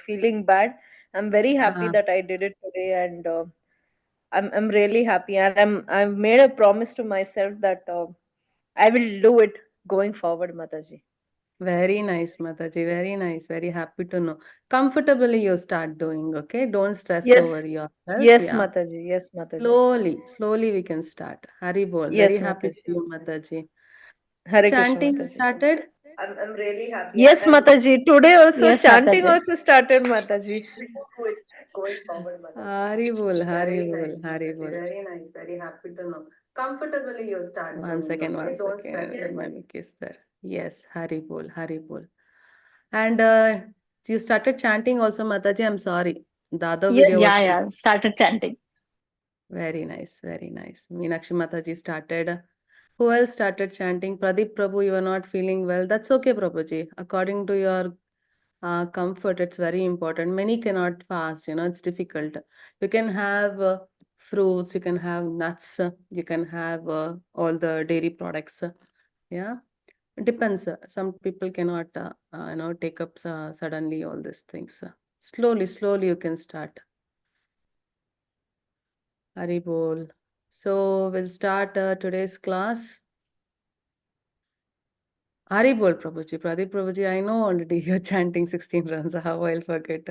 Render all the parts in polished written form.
feeling bad. I'm very happy Uh, that I did it today, and I'm really happy, and I've made a promise to myself that I will do it going forward, Mataji. Very nice, Mataji. Very nice. Very happy to know. Comfortably you start doing, okay? Don't stress Yes, over yourself. yes, Yeah. Mataji. Yes, Mataji. Slowly we can start. Hari bol. Very Yes, happy Mataji. for you, Mataji. Hare Krishna, Chanting you Mataji. started? I'm really happy. Yes, Mataji. Today also Yes, chanting Mataji. also started, Mataji. Do it going forward, Mataji. Hari bol, Hari Very bol, nice, Hari Mataji. bol. Very nice. Very happy to know. Comfortably you start One doing, second, okay? one Don't second. stress My yourself. mic is there. Yes, Hari bol, Hari bol. And you started chanting also, Mataji. I'm sorry. The other Yes, video Yeah, was yeah. Started chanting. very nice, very nice. Meenakshi Mataji started. Who else started chanting? Pradeep Prabhu, you are not feeling well. That's okay, Prabhuji. According to your comfort, it's very important. Many cannot fast, it's difficult. You can have fruits, you can have nuts, you can have all the dairy products. Yeah, it depends. Some people cannot, take up suddenly all these things. Slowly, you can start. Hari bol. So we'll start today's class. Hari bol, Prabhuji. Pradeep Prabhuji, I know already you're chanting 16 runs. How I'll forget.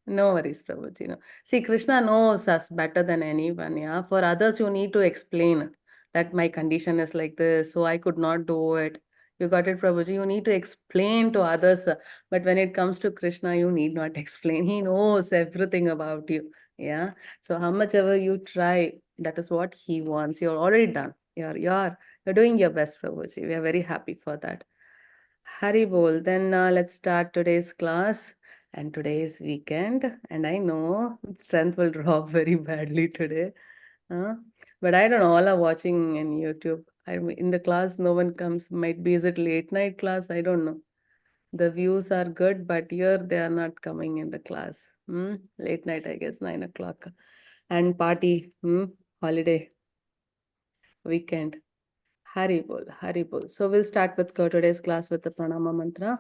No worries, Prabhuji. No. See, Krishna knows us better than anyone. Yeah. For others, you need to explain that my condition is like this, so I could not do it. You got it, Prabhuji. You need to explain to others. But when it comes to Krishna, you need not explain. He knows everything about you. Yeah. So how much ever you try, that is what he wants. You're already done. You're doing your best, Prabhuji. We are very happy for that. Hari bol. Then let's start today's class. And today is weekend, and I know strength will drop very badly today. Huh? But I don't know. All are watching in YouTube. In the class, no one comes. Might be is it late night class? I don't know. The views are good, but here they are not coming in the class. Late night, I guess, 9 o'clock. And party, holiday, weekend. Hari bol, Hari bol. So we'll start with today's class with the pranama mantra.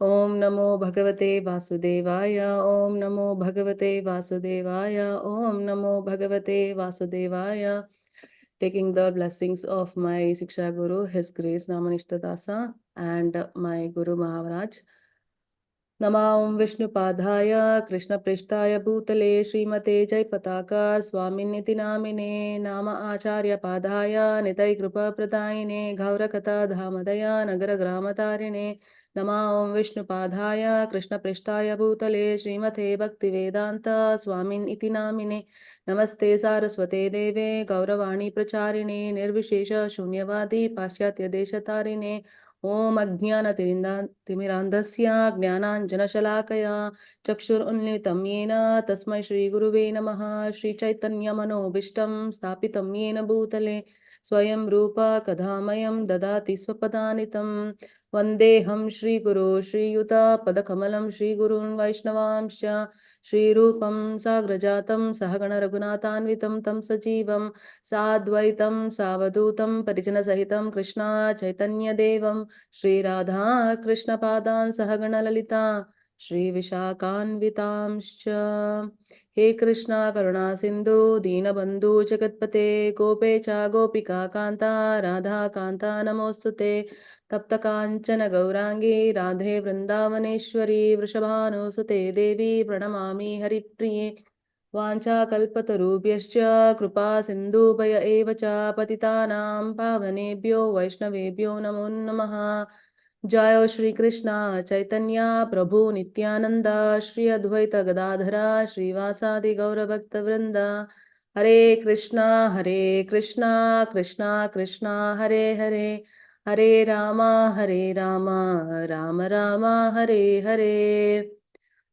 Om Namo Bhagavate Vasudevaya. Om Namo Bhagavate Vasudevaya. Om Namo Bhagavate Vasudevaya. Taking the blessings of my Siksha Guru, His Grace Namanishta Dasa, and my Guru Maharaj. Namaum Vishnupadhaya Krishna Prishtaya Bhutale Srimate Jai Pataka Swaminiti Namine Nama Acharya Padhaya Nitai Krupa Pradayine Gaurakata Dhamadaya Nagara Gramatarine Namaum Vishnupadhaya Krishna Prishtaya Bhutale Srimate Bhakti Vedanta Swamin Iti Namine Namaste Saraswate Deve Gauravani Pracharine Nirvishesha Shunyavadi Paschatya Deshatarine ॐ अज्ञानतिमिरान्धस्य ज्ञानाञ्जनशलाकया चक्षुरुन्मिलितं येन तस्मै श्रीगुरुवे नमः श्रीचैतन्यमनोभीष्टं स्थापितं येन भूतले स्वयं रूप कथामयं ददाति स्वपदानितं वन्देऽहं श्रीगुरो श्रीयुतपदकमलं श्रीगुरून् वैष्णवांश्च श्रीरूपं साग्रजातं सहगणरघुनाथान्वितं तं सजीवं साद्वैतं सावधूतं परिजनसहितं कृष्णा चैतन्यदेवं श्रीराधा कृष्णपादान् सहगणललिता श्रीविशाखान्वितांश्च हे कृष्णा करुणा सिन्धु दीनबन्धु जगत्पते गोपेच गोपिका कान्ता राधा कान्ता नमोऽस्तु ते तप्तकाञ्चन गौराङ्गी राधे वृन्दावनेश्वरी वृषभानुसुते देवी प्रणमामि हरिप्रिये वाञ्छाकल्पतरुभ्यश्च कृपा सिन्धुभय एव च पतितानां पावनेभ्यो वैष्णवेभ्यो नमो नमः जय श्री कृष्ण चैतन्य प्रभु नित्यानंद श्री अद्वैत गदाधरा श्रीवासादि गौरभक्तवृंद हरे Krishna Krishna Krishna Hare Hare Hare Ram Ram Ram Hare Hare.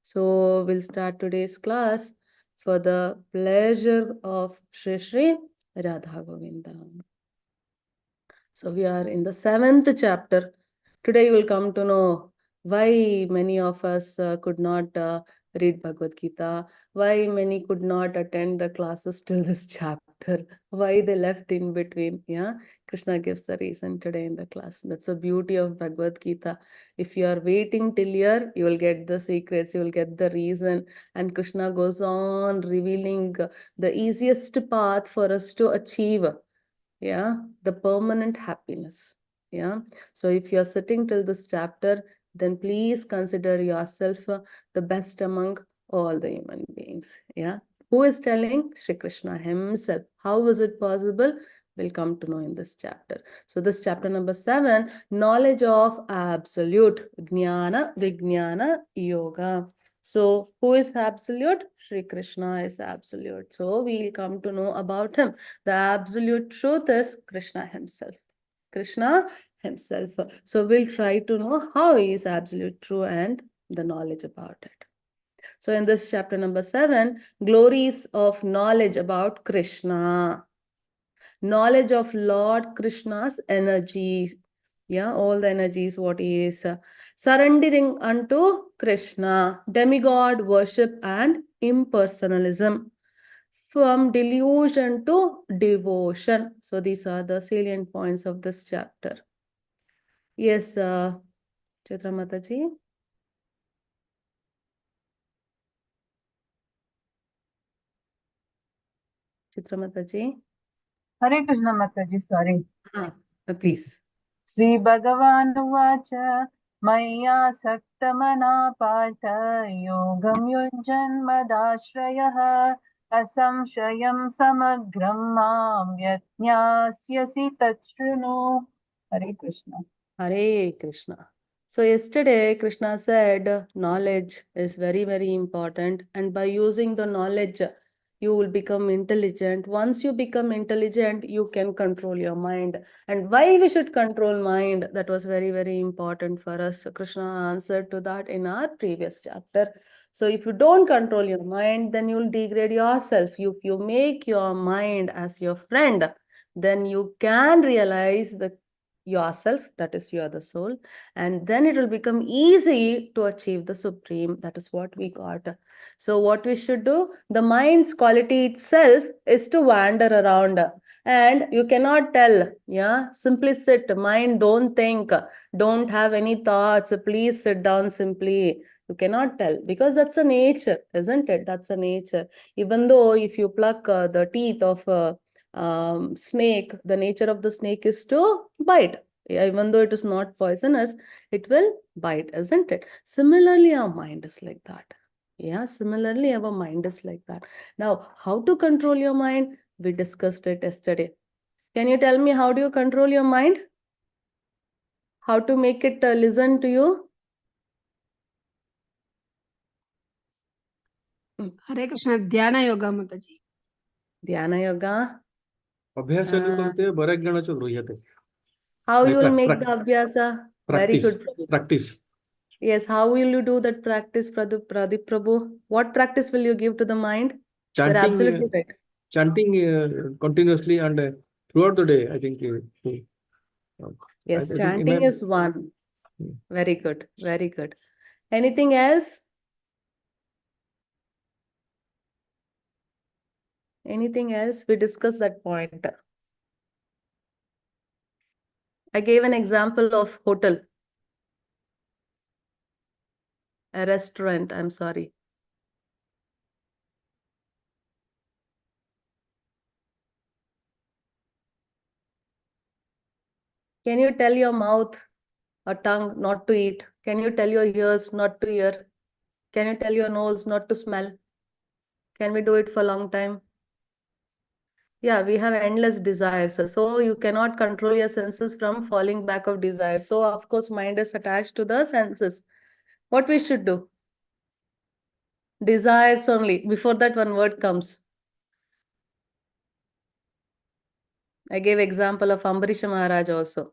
So we'll start today's class for the pleasure of Shri Shri Radha Govinda. So we are in the 7th chapter. Today you will come to know why many of us could not read Bhagavad Gita, why many could not attend the classes till this chapter. chapter, why they left in between. Yeah, Krishna gives the reason today in the class. That's the beauty of Bhagavad Gita. If you are waiting till here, you will get the secrets, you will get the reason. And Krishna goes on revealing the easiest path for us to achieve, yeah, the permanent happiness. Yeah, so if you are sitting till this chapter, then please consider yourself the best among all the human beings. Yeah, who is telling? Shri Krishna himself. How is it possible? We'll come to know in this chapter. So this chapter number 7, knowledge of absolute, jnana vijnana yoga. So who is absolute? Shri Krishna is absolute. So we'll come to know about him. The absolute truth is Krishna himself. Krishna himself. So we'll try to know how he is absolute true and the knowledge about it. So in this chapter number 7, glories of knowledge about Krishna. Knowledge of Lord Krishna's energies. Yeah, all the energies, what he is. Surrendering unto Krishna, demigod worship and impersonalism. From delusion to devotion. So these are the salient points of this chapter. Yes, Chitra Mataji. Chitra Mataji. Hare Krishna Mataji, sorry. Please. Sri Bhagavan Uvacha Maya Saktamana Partha Yogam Yunjan Madashrayah Asamshayam Samagram Mam Yatnyasyasi Tachrunu. Hare Krishna. Hare Krishna. So yesterday Krishna said knowledge is very, very important, and by using the knowledge you will become intelligent. Once you become intelligent, you can control your mind. And why we should control mind, that was very, very important for us. So Krishna answered to that in our previous chapter. So if you don't control your mind, then you'll degrade yourself. If you make your mind as your friend, then you can realize the yourself, that is you are the soul, and then it will become easy to achieve the supreme. That is what we got. So what we should do, the mind's quality itself is to wander around, and you cannot tell, yeah, simply sit, mind, don't think, don't have any thoughts, please sit down, simply. You cannot tell, because that's a nature, isn't it? That's a nature. Even though if you pluck the teeth of snake, the nature of the snake is to bite. Even though it is not poisonous, it will bite, isn't it? Similarly, our mind is like that. Yeah, similarly, our mind is like that. Now, how to control your mind? We discussed it yesterday. Can you tell me how do you control your mind? How to make it listen to you? हरे कृष्ण ध्यान योगा माताजी. Dhyana yoga. अभ्यासाने करते बऱ्याच जणांचं गृह्यते. How you will make the abhyasa? Very good. Practice. Yes, how will you do that practice, Pradeep Prabhu? What practice will you give to the mind? You're absolutely right. Chanting continuously and throughout the day, I think. Yes, chanting is one. Very good, very good. Anything else? Anything else? We discussed that point. I gave an example of hotel. A restaurant, I'm sorry. Can you tell your mouth or tongue not to eat? Can you tell your ears not to hear? Can you tell your nose not to smell? Can we do it for a long time? Yeah, we have endless desires. So you cannot control your senses from falling back of desire. So of course, mind is attached to the senses. What we should do? Desires only. Before that, one word comes. I gave example of Ambarisha Maharaj also.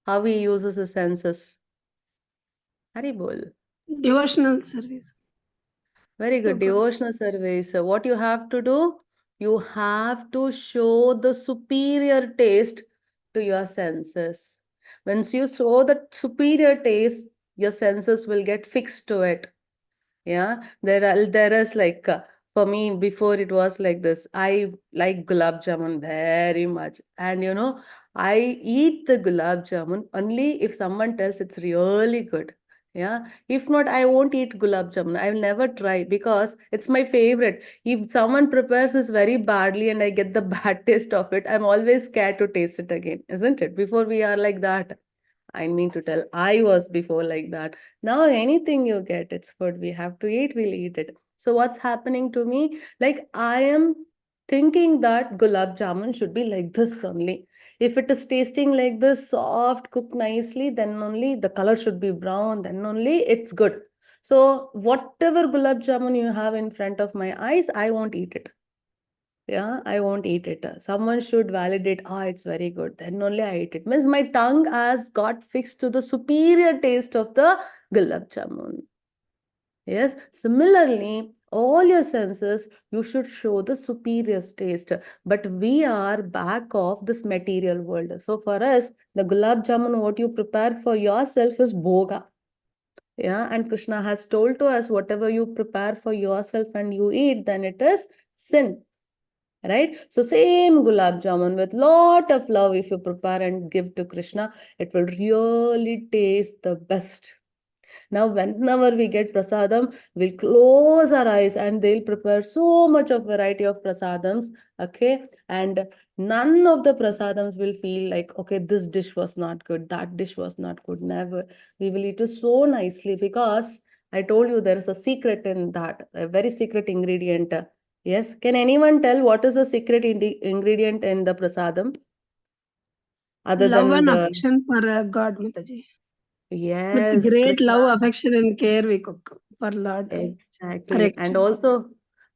How he uses his senses. Hari bol. Devotional service. Very good. Devotional service. What you have to do? You have to show the superior taste to your senses. Once you show the superior taste, your senses will get fixed to it. Yeah, there is like For me, before it was like this. I like gulab jamun very much. And I eat the gulab jamun only if someone tells it's really good. Yeah. If not, I won't eat gulab jamun. I will never try because it's my favorite. If someone prepares this very badly and I get the bad taste of it, I'm always scared to taste it again, isn't it? Before we are like that. I mean to tell, I was before like that. Now anything you get, it's food. We have to eat, we'll eat it. So what's happening to me? Like I am thinking that gulab jamun should be like this only. If it is tasting like this, soft, cooked nicely, then only the color should be brown, then only it's good. So whatever gulab jamun you have in front of my eyes, I won't eat it. Yeah, I won't eat it. Someone should validate, it's very good. Then only I eat it. Means my tongue has got fixed to the superior taste of the gulab jamun. Yes, similarly, all your senses, you should show the superior taste. But we are back of this material world. So for us, the gulab jamun, what you prepare for yourself is bhoga. Yeah, and Krishna has told to us, whatever you prepare for yourself and you eat, then it is sin. Right? So same gulab jamun with lot of love, if you prepare and give to Krishna, it will really taste the best. Now, whenever we get prasadam, we'll close our eyes and they'll prepare so much of variety of prasadams. Okay. And none of the prasadams will feel like, okay, this dish was not good, that dish was not good. Never. We will eat it so nicely because I told you there is a secret in that, a very secret ingredient. Yes. Can anyone tell what is the secret ingredient in the prasadam? Other Love than and the, affection for God, Mataji. With yes, great Krishna. love, affection, and care we cook for Lord. Exactly. And Correct. also,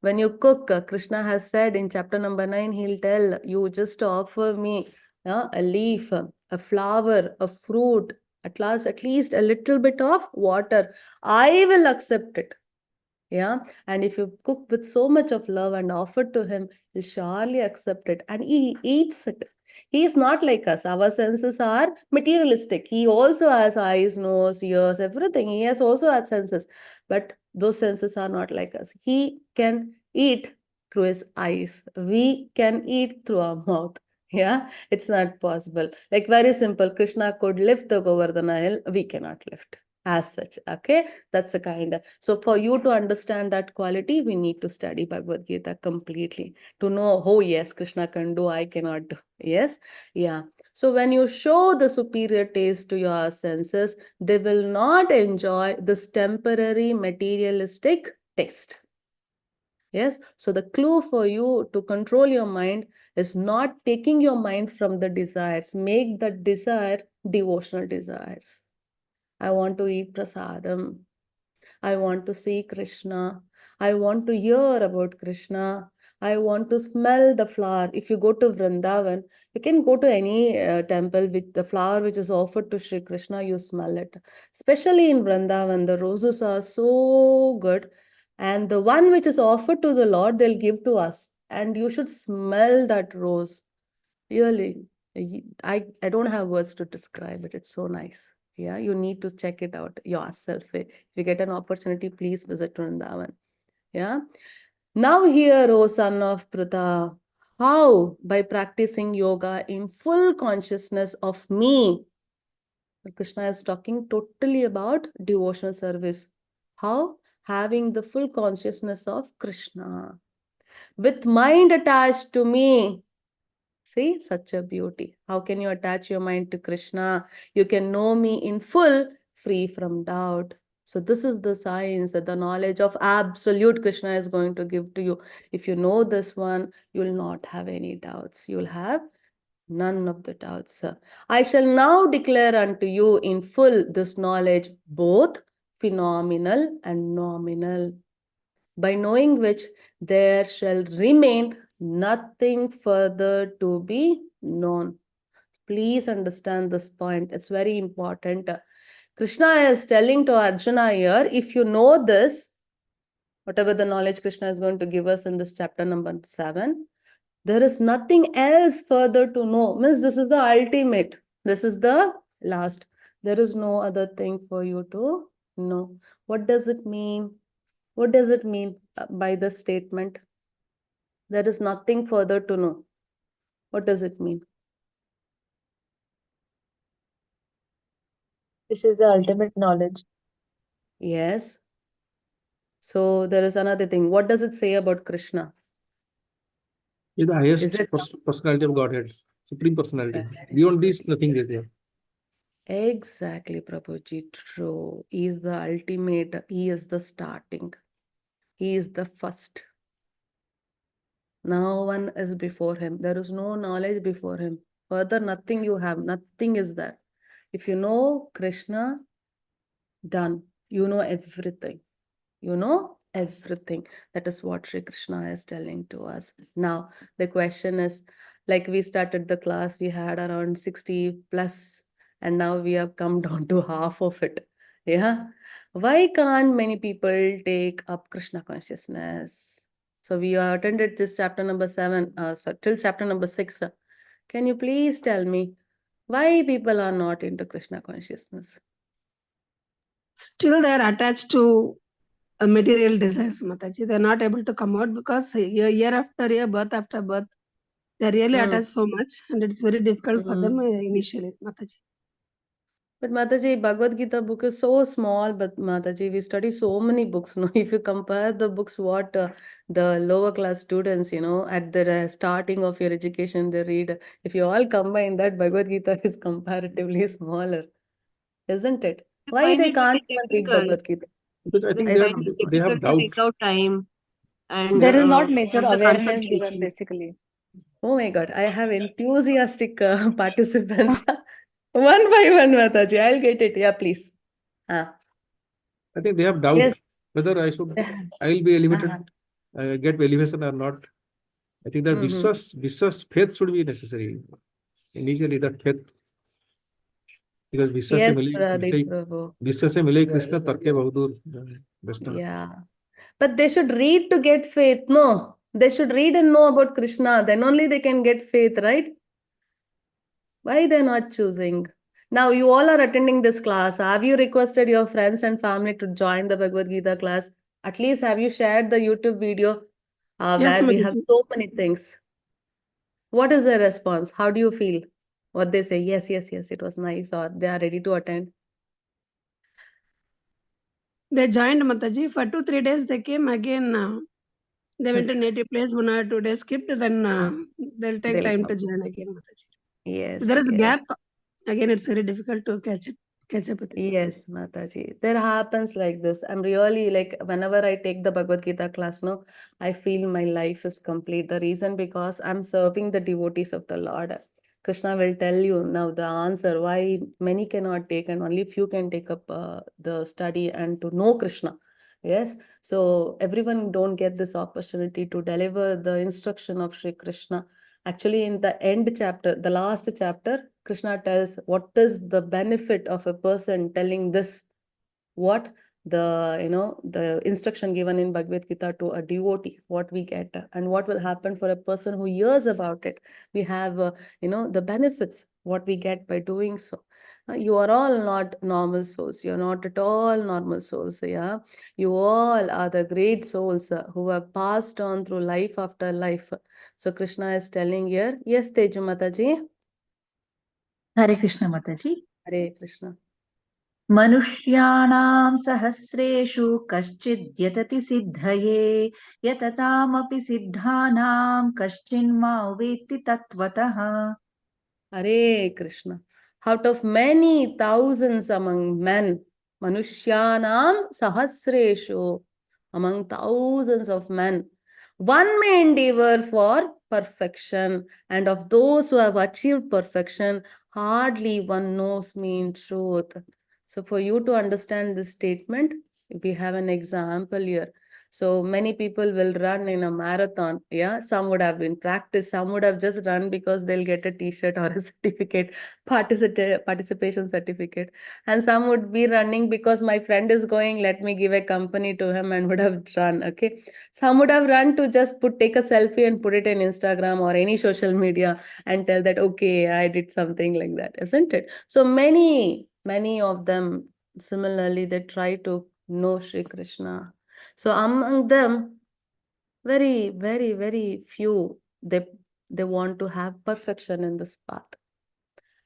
when you cook, Krishna has said in chapter number 9, he'll tell you just offer me a leaf, a flower, a fruit, at least a little bit of water. I will accept it. Yeah. And if you cook with so much of love and offer to him, he'll surely accept it. And he eats it. He is not like us. Our senses are materialistic. He also has eyes, nose, ears, everything. He has also has senses. But those senses are not like us. He can eat through his eyes. We can eat through our mouth. Yeah, it's not possible. Like very simple. Krishna could lift the Govardhana hill. We cannot lift as such. Okay, that's the kind. So for you to understand that quality, we need to study Bhagavad Gita completely to know, oh yes, Krishna can do, I cannot do. Yes, yeah. So when you show the superior taste to your senses, they will not enjoy this temporary materialistic taste. Yes, so the clue for you to control your mind is not taking your mind from the desires. Make the desire devotional desires. I want to eat prasadam. I want to see Krishna. I want to hear about Krishna. I want to smell the flower. If you go to Vrindavan, you can go to any temple with the flower which is offered to Sri Krishna, you smell it. Especially in Vrindavan, the roses are so good. And the one which is offered to the Lord, they'll give to us. And you should smell that rose. Really, I don't have words to describe it. It's so nice. Yeah, you need to check it out yourself. If you get an opportunity, please visit Vrindavan. Yeah. Now here, O son of Pritha, how? By practicing yoga in full consciousness of me. Krishna is talking totally about devotional service. How? Having the full consciousness of Krishna. With mind attached to me. See, such a beauty. How can you attach your mind to Krishna? You can know me in full, free from doubt. So this is the science, the knowledge of absolute Krishna is going to give to you. If you know this one, you will not have any doubts. You will have none of the doubts. I shall now declare unto you in full this knowledge, both phenomenal and nominal, by knowing which there shall remain nothing further to be known. Please understand this point. It's very important. Krishna is telling to Arjuna here, if you know this, whatever the knowledge Krishna is going to give us in this chapter number 7, there is nothing else further to know. Means this is the ultimate. This is the last. There is no other thing for you to know. What does it mean? What does it mean by the statement? There is nothing further to know. What does it mean? This is the ultimate knowledge. Yes. So there is another thing. What does it say about Krishna? Is the Is highest it personality of Godhead, supreme personality. Correct. Beyond this, nothing is there. Exactly, Prabhuji. True. He is the ultimate. He is the starting. He is the first. No one is before him. There is no knowledge before him. Further, nothing you have. Nothing is there. If you know Krishna, done. You know everything. You know everything. That is what Sri Krishna is telling to us. Now, the question is, like we started the class, we had around 60 plus, and now we have come down to half of it. Yeah. Why can't many people take up Krishna consciousness? So we attended this chapter number 7, till chapter number 6. Can you please tell me why people are not into Krishna consciousness? Still they are attached to material desires, Mataji. They are not able to come out because year after year, birth after birth, they are really attached so much, and it's very difficult for them initially, Mataji. But Mataji, Bhagavad Gita book is so small, but Mataji, we study so many books. No, if you compare the books, what the lower class students, at the starting of your education, they read. If you all combine that, Bhagavad Gita is comparatively smaller, isn't it? Why find they it can't very even read difficult. Bhagavad Gita? Because I think I they Find it they have difficult to doubt. take out time and There is not major have the awareness given, concentration. basically. Oh my God, I have enthusiastic participants. One by one, Mataji. I'll get it. Yeah, please. I think they have doubt Yes. whether I will be elevated, get elevation or not. I think that Vishwas, faith should be necessary. Initially, that faith, because Vishwas Yes, se mili, Pradeep Prabhu. Vishwas se mile Krishna tarke bahudur. Yeah. But they should read to get faith. No, they should read and know about Krishna. Then only they can get faith, right? Why they're not choosing? Now you all are attending this class. Have you requested your friends and family to join the Bhagavad Gita class? At least have you shared the YouTube video Yes, where we have Mataji. so many things? What is their response? How do you feel? What they say? Yes, yes, yes, it was nice, or they are ready to attend. They joined Mataji. For 2-3 days they came again. They went to native place, 1 or 2 days skipped, then they'll take They'll time come. to join again, Mataji. Yes, There is a yes. gap. Again, it's very difficult to catch up with it. Yes, Mataji. There happens like this. I'm really like, whenever I take the Bhagavad Gita class, no, I feel my life is complete. The reason because I'm serving the devotees of the Lord. Krishna will tell you now the answer why many cannot take and only few can take up the study and to know Krishna. Yes, so everyone don't get this opportunity to deliver the instruction of Sri Krishna. Actually, in the end chapter, the last chapter, Krishna tells what is the benefit of a person telling this, what the instruction given in Bhagavad Gita to a devotee, what we get, and what will happen for a person who hears about it. We have, the benefits, what we get by doing so. You are all not normal souls. You're not at all normal souls. Yeah, you all are the great souls who have passed on through life after life. So Krishna is telling here, yes, Teju Mataji. Hare Krishna Mataji. Hare Krishna. मनुष्याणां सहस्रेषु कश्चिद्यतति सिद्धये यततामपि सिद्धानां कश्चिन्मां वेत्ति तत्त्वतः. Hare Krishna. Out of many thousands among men, Manushyanam Sahasreshu, among thousands of men, one may endeavor for perfection, and of those who have achieved perfection, hardly one knows me in truth. So, for you to understand this statement, we have an example here. So many people will run in a marathon. Yeah, some would have been practiced, some would have just run because they'll get a t-shirt or a certificate, participation certificate. And some would be running because my friend is going, let me give a company to him, and would have run. Okay. Some would have run to just take a selfie and put it in Instagram or any social media and tell that, okay, I did something like that, isn't it? So many of them, similarly, they try to know Sri Krishna. So among them, very, very, very few, they want to have perfection in this path.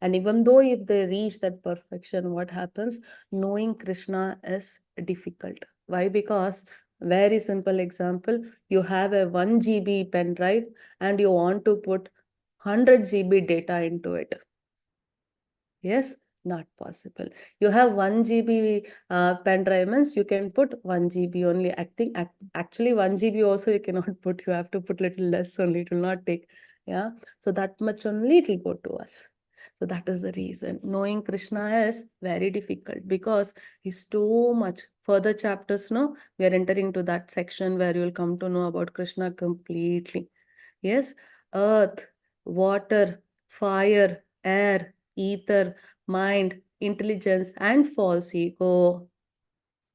And even though if they reach that perfection, what happens? Knowing Krishna is difficult. Why? Because, very simple example, you have a 1 GB pen drive and you want to put 100 GB data into it. Yes, not possible. You have 1 GB pen drive means you can put 1 GB only. I think actually 1 GB also you cannot put. You have to put little less only. It will not take. Yeah. So that much only it will go to us. So that is the reason. Knowing Krishna is very difficult because he's too much. Further chapters, no, we are entering to that section where you will come to know about Krishna completely. Yes, earth, water, fire, air, ether, mind, intelligence, and false ego.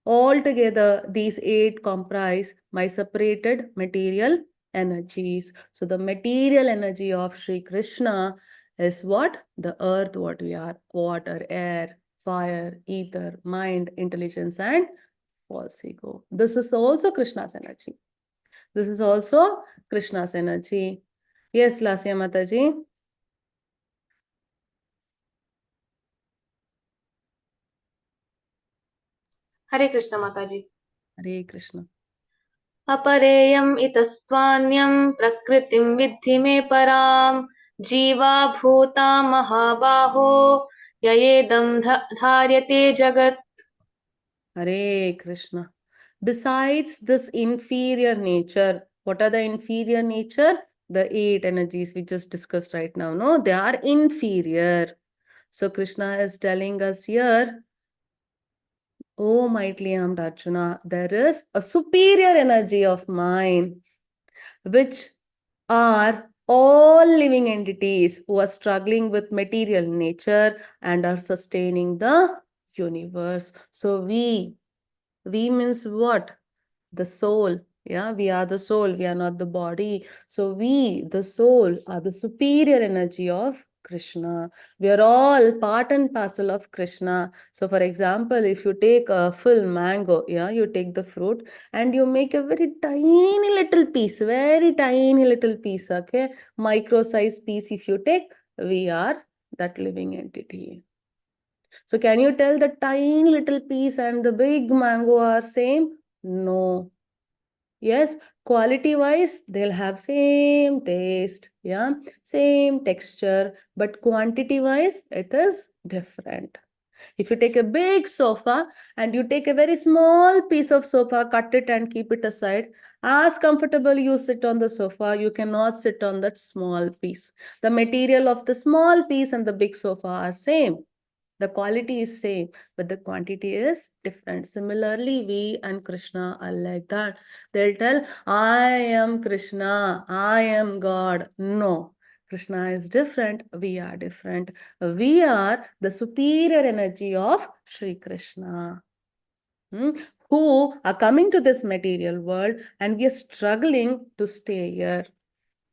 Altogether, these 8 comprise my separated material energies. So the material energy of Sri Krishna is what? The earth, what we are, water, air, fire, ether, mind, intelligence, and false ego. This is also Krishna's energy. This is also Krishna's energy. Yes, Lasya Mataji. Hare Krishna Mataji. Hare Krishna. अपरेयम् इतस्त्वान्यम् प्रकृतिं विद्धि मे पराम् जीवाभूता महाबाहो ययेदं धार्यते जगत्. Hare Krishna. Besides this inferior nature, what are the inferior nature? The 8 energies we just discussed right now. No, they are inferior. So Krishna is telling us here, oh mightily armed Arjuna, there is a superior energy of mine, which are all living entities who are struggling with material nature and are sustaining the universe. So we means what? The soul. Yeah, we are the soul, we are not the body. So we, the soul, are the superior energy of Krishna. We are all part and parcel of Krishna. So for example, if you take a full mango, yeah, you take the fruit and you make a very tiny little piece, very tiny little piece, okay, micro size piece. If you take, we are that living entity. So can you tell the tiny little piece and the big mango are same? No. Yes, quality wise, they'll have same taste, yeah, same texture, but quantity wise, it is different. If you take a big sofa and you take a very small piece of sofa, cut it and keep it aside, as comfortable you sit on the sofa, you cannot sit on that small piece. The material of the small piece and the big sofa are same. The quality is same, but the quantity is different. Similarly, we and Krishna are like that. They'll tell, I am Krishna, I am God. No, Krishna is different, we are different. We are the superior energy of Sri Krishna, who are coming to this material world and we are struggling to stay here.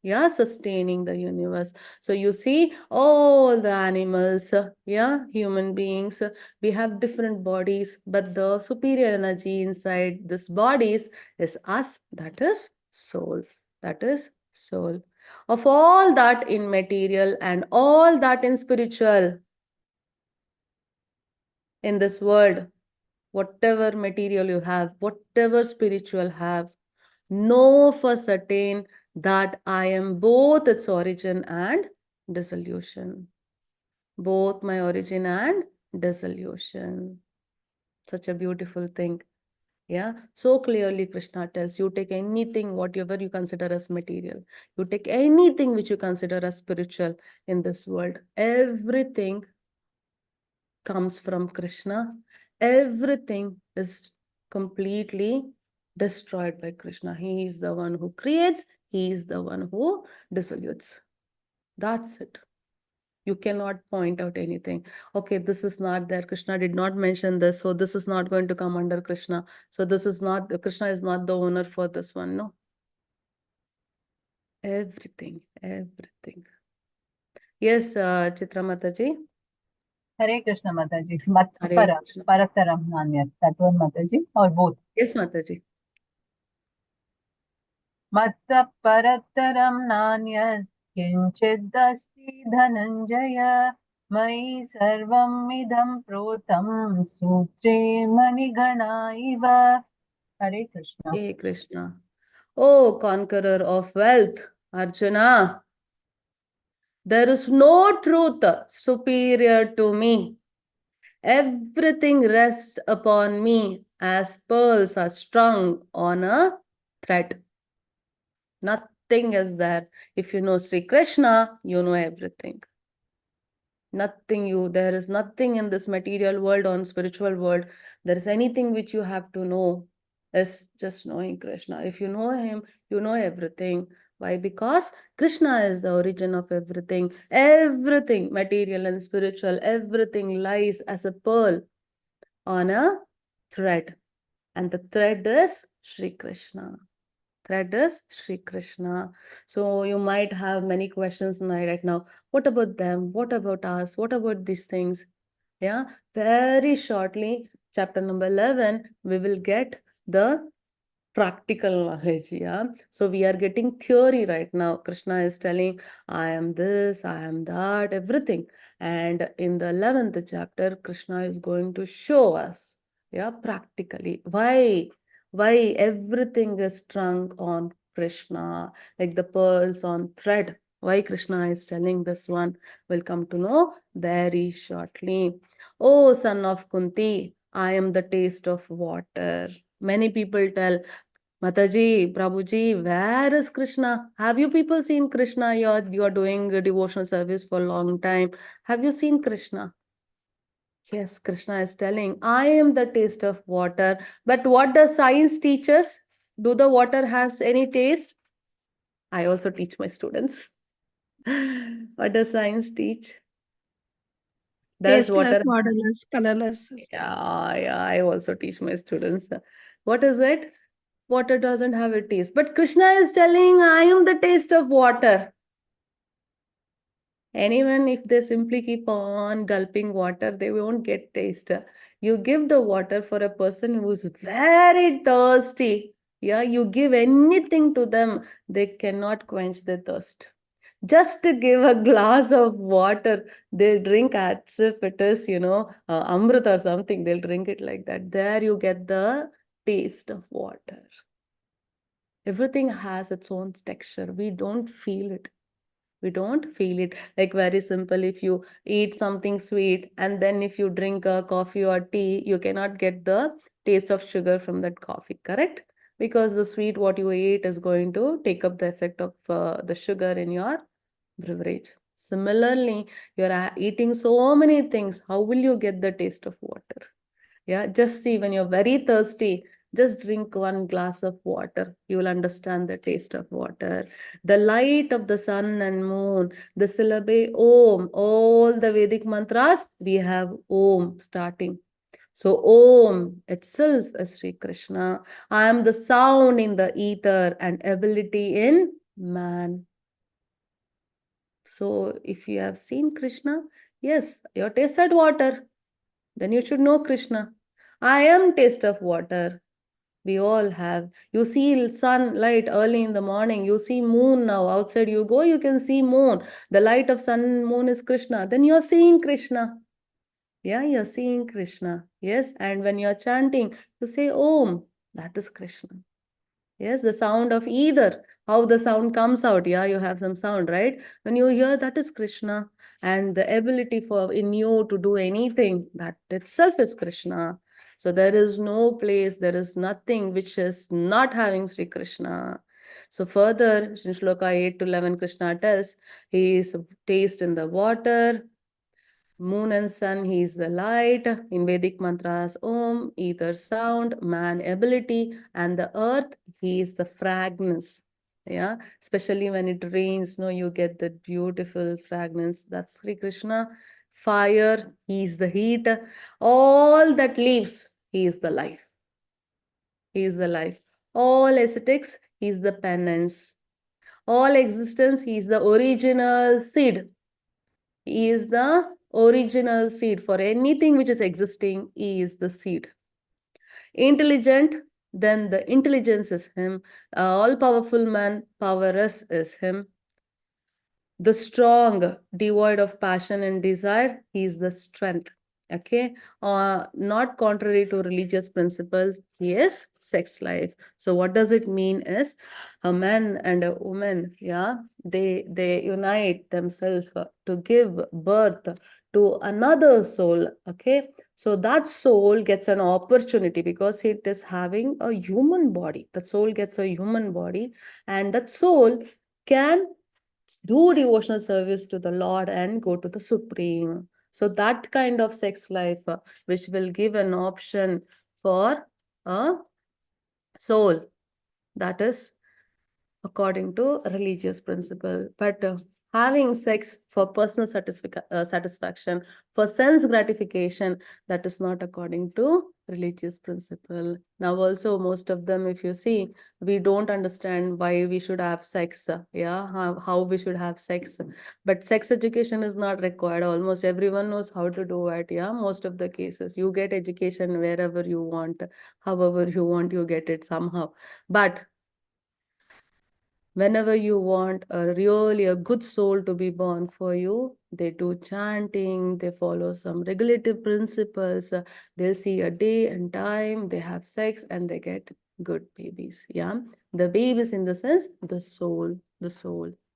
Yeah, sustaining the universe. So you see all the animals, yeah, human beings, we have different bodies, but the superior energy inside this bodies is us, that is soul. That is soul. Of all that in material and all that in spiritual, in this world, whatever material you have, whatever spiritual have, know for certain that I am both its origin and dissolution. Both my origin and dissolution. Such a beautiful thing. Yeah, so clearly Krishna tells you take anything, whatever you consider as material. You take anything which you consider as spiritual in this world. Everything comes from Krishna. Everything is completely destroyed by Krishna. He is the one who creates, he is the one who dissolutes. That's it. You cannot point out anything. Okay, this is not there. Krishna did not mention this, so this is not going to come under Krishna. So this is not, Krishna is not the owner for this one. No. Everything, everything. Yes, Chitra Mataji. Hare Krishna Mataji. Mat Hare para, Krishna. parataram nanyat. That one Mataji or both? Yes, Mataji. मत्तः परतरं नान्यत् किञ्चिदस्ति धनञ्जय मयि सर्वम् इदं प्रोतं सूत्रे मणिगणा इव हरे Krishna Hey Krishna. Oh, conqueror of wealth, Arjuna, there is no truth superior to me. Everything rests upon me as pearls are strung on a thread. Nothing is there. If you know Sri Krishna, you know everything. There is nothing in this material world or spiritual world. There is anything which you have to know. Is just knowing Krishna. If you know him, you know everything. Why? Because Krishna is the origin of everything. Everything, material and spiritual, everything lies as a pearl on a thread. And the thread is Sri Krishna. Thread is Sri Krishna. So you might have many questions right now. What about them? What about us? What about these things? Yeah, very shortly, chapter number 11, we will get the practical knowledge. Yeah, so we are getting theory right now. Krishna is telling, I am this, I am that, everything. And in the 11th chapter, Krishna is going to show us, yeah, practically why everything is strung on Krishna, like the pearls on thread. Why Krishna is telling this one, we'll come to know very shortly. Oh, son of Kunti, I am the taste of water. Many people tell, Mataji, Prabhuji, where is Krishna? Have you people seen Krishna? You're doing a devotional service for a long time. Have you seen Krishna? Yes, Krishna is telling, I am the taste of water. But what does science teach us? Do the water has any taste? I also teach my students. What does science teach? Does Tasteless, water? waterless, colorless. Yeah, I also teach my students. What is it? Water doesn't have a taste. But Krishna is telling, I am the taste of water. Anyone, if they simply keep on gulping water, they won't get taste. You give the water for a person who's very thirsty. Yeah, you give anything to them, they cannot quench their thirst. Just to give a glass of water, they'll drink as if it is, Amrit or something. They'll drink it like that. There you get the taste of water. Everything has its own texture. We don't feel it. We don't feel it. Like very simple, if you eat something sweet and then if you drink a coffee or tea, you cannot get the taste of sugar from that coffee, correct? Because the sweet what you eat is going to take up the effect of the sugar in your beverage. Similarly, you're eating so many things. How will you get the taste of water? Yeah, just see, when you're very thirsty, just drink one glass of water. You will understand the taste of water. The light of the sun and moon, the syllable Om, all the Vedic mantras, we have Om starting. So Om itself is Sri Krishna. I am the sound in the ether and ability in man. So if you have seen Krishna, yes, you tasted water, then you should know Krishna. I am taste of water. We all have. You see sunlight early in the morning. You see moon now. Outside you go, you can see moon. The light of sun and moon is Krishna. Then you're seeing Krishna. Yeah, you're seeing Krishna. Yes, and when you're chanting, you say Om. That is Krishna. Yes, the sound of either. How the sound comes out. Yeah, you have some sound, right? When you hear, that is Krishna. And the ability for in you to do anything, that itself is Krishna. So there is no place, there is nothing which is not having Sri Krishna. So further, in Shloka 8 to 11, Krishna tells, he is taste in the water, moon and sun, he is the light. In Vedic mantras, Om, ether sound, man ability, and the earth, he is the fragrance. Yeah, especially when it rains, no, you get the beautiful fragrance. That's Sri Krishna. Fire, he is the heat. All that leaves, he is the life. He is the life. All aesthetics, he is the penance. All existence, he is the original seed. He is the original seed. For anything which is existing, he is the seed. Intelligent, Then the intelligence is him. All-powerful man, powerless is him. The strong, devoid of passion and desire, he is the strength. Okay, not contrary to religious principles, he is sex life. So what does it mean is a man and a woman, yeah, they unite themselves to give birth to another soul. Okay, so that soul gets an opportunity because it is having a human body. The soul gets a human body, and that soul can do devotional service to the Lord and go to the Supreme. So that kind of sex life, which will give an option for a soul, that is according to religious principle. But having sex for personal satisfaction, for sense gratification, that is not according to religious principle. Now also most of them, if you see, we don't understand why we should have sex, yeah, how we should have sex. But sex education is not required. Almost everyone knows how to do it, yeah. Most of the cases, you get education wherever you want, however you want, you get it somehow. But whenever you want a good soul to be born for you, they do chanting, they follow some regulative principles, they'll see a day and time, they have sex, and they get good babies. Yeah, the babies in the sense the soul.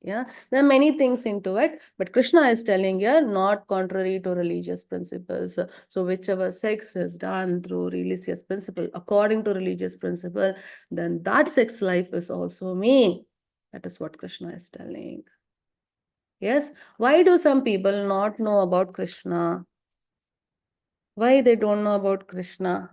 Yeah, there are many things into it, but Krishna is telling here not contrary to religious principles. So whichever sex is done through religious principle, according to religious principle, then that sex life is also me. That is what Krishna is telling. Yes. Why do some people not know about Krishna? Why they don't know about Krishna?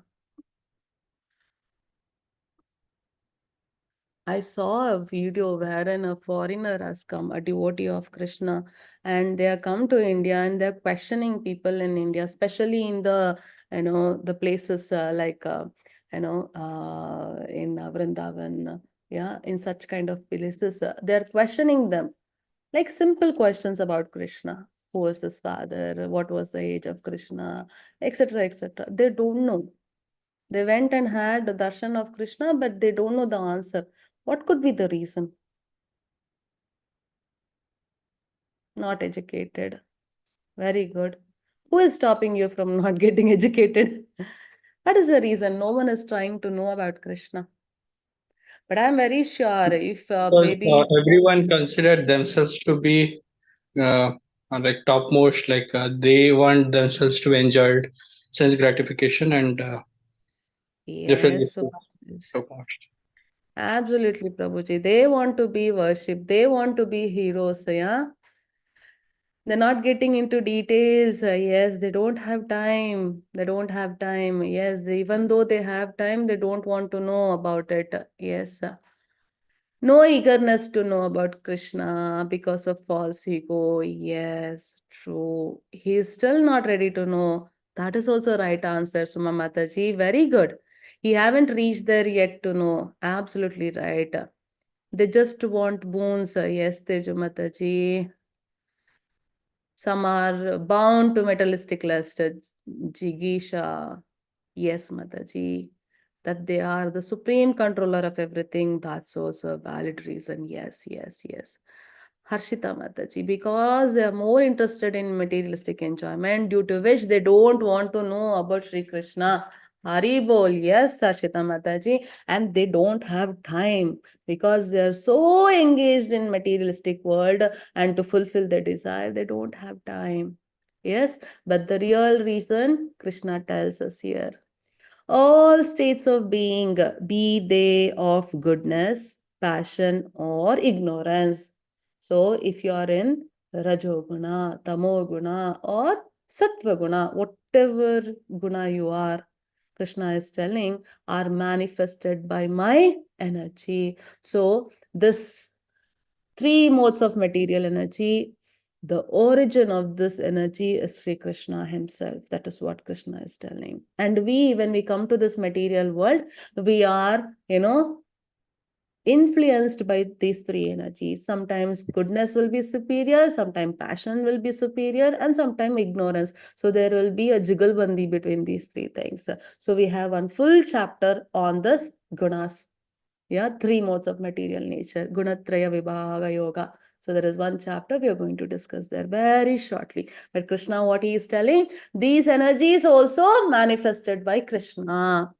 I saw a video wherein a foreigner has come, a devotee of Krishna, and they have come to India and they're questioning people in India, especially in the, the places in Vrindavan, yeah, in such kind of places. They're questioning them. Like simple questions about Krishna. Who was his father? What was the age of Krishna? Etc. etc. They don't know. They went and had the darshan of Krishna, but they don't know the answer. What could be the reason? Not educated. Very good. Who is stopping you from not getting educated? What is the reason? No one is trying to know about Krishna. But I'm very sure if Because baby... everyone considered themselves to be like topmost, like they want themselves to enjoy sense gratification, and they feel Yes, so topmost. absolutely, Prabhuji. They want to be worshipped. They want to be heroes, yeah. They're not getting into details. Yes, they don't have time. They don't have time. Yes, even though they have time, they don't want to know about it. Yes. No eagerness to know about Krishna because of false ego. Yes, true. He is still not ready to know. That is also right answer, Suma Mataji. Very good. He haven't reached there yet to know. Absolutely right. They just want boons. Yes, Teju Mataji. Some are bound to materialistic lust. Jigisha. Yes, Mataji. That they are the supreme controller of everything. That's also a valid reason. Yes, yes, yes. Harshita Mataji, because they are more interested in materialistic enjoyment, due to which they don't want to know about Sri Krishna. Hari bol, yes, Harshita Mataji, and they don't have time because they are so engaged in materialistic world and to fulfill their desire, they don't have time. Yes, but the real reason Krishna tells us here. All states of being, be they of goodness, passion, or ignorance. So, if you are in Rajoguna, Tamoguna, or Sattva-guna, whatever guna you are, Krishna is telling, are manifested by my energy. So, this three modes of material energy, the origin of this energy is Sri Krishna himself. That is what Krishna is telling. And we, when we come to this material world, we are, influenced by these three energies. Sometimes goodness will be superior, sometimes passion will be superior, and sometimes ignorance. So there will be a jugalbandi between these three things. So we have one full chapter on this gunas. Yeah, three modes of material nature. Gunatraya Vibhaga Yoga. So there is one chapter we are going to discuss there very shortly. But Krishna, what he is telling, these energies also manifested by Krishna.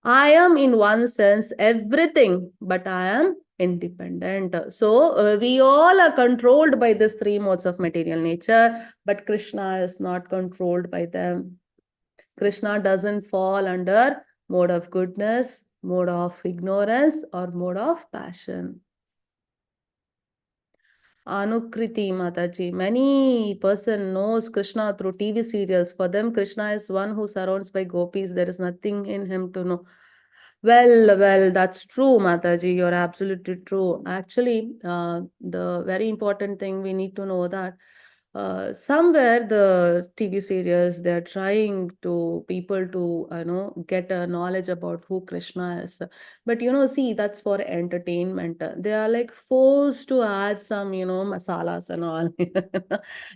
I am in one sense everything, but I am independent. So we all are controlled by these three modes of material nature, but Krishna is not controlled by them. Krishna doesn't fall under mode of goodness, mode of ignorance, or mode of passion. Anukriti Mataji, many person knows Krishna through TV serials. For them, Krishna is one who surrounds by gopis. There is nothing in him to know. Well, that's true, Mataji. You're absolutely true. Actually, the very important thing we need to know that somewhere the TV serials, they're trying to people to get a knowledge about who Krishna is. But see, that's for entertainment. They are like forced to add some masalas and all.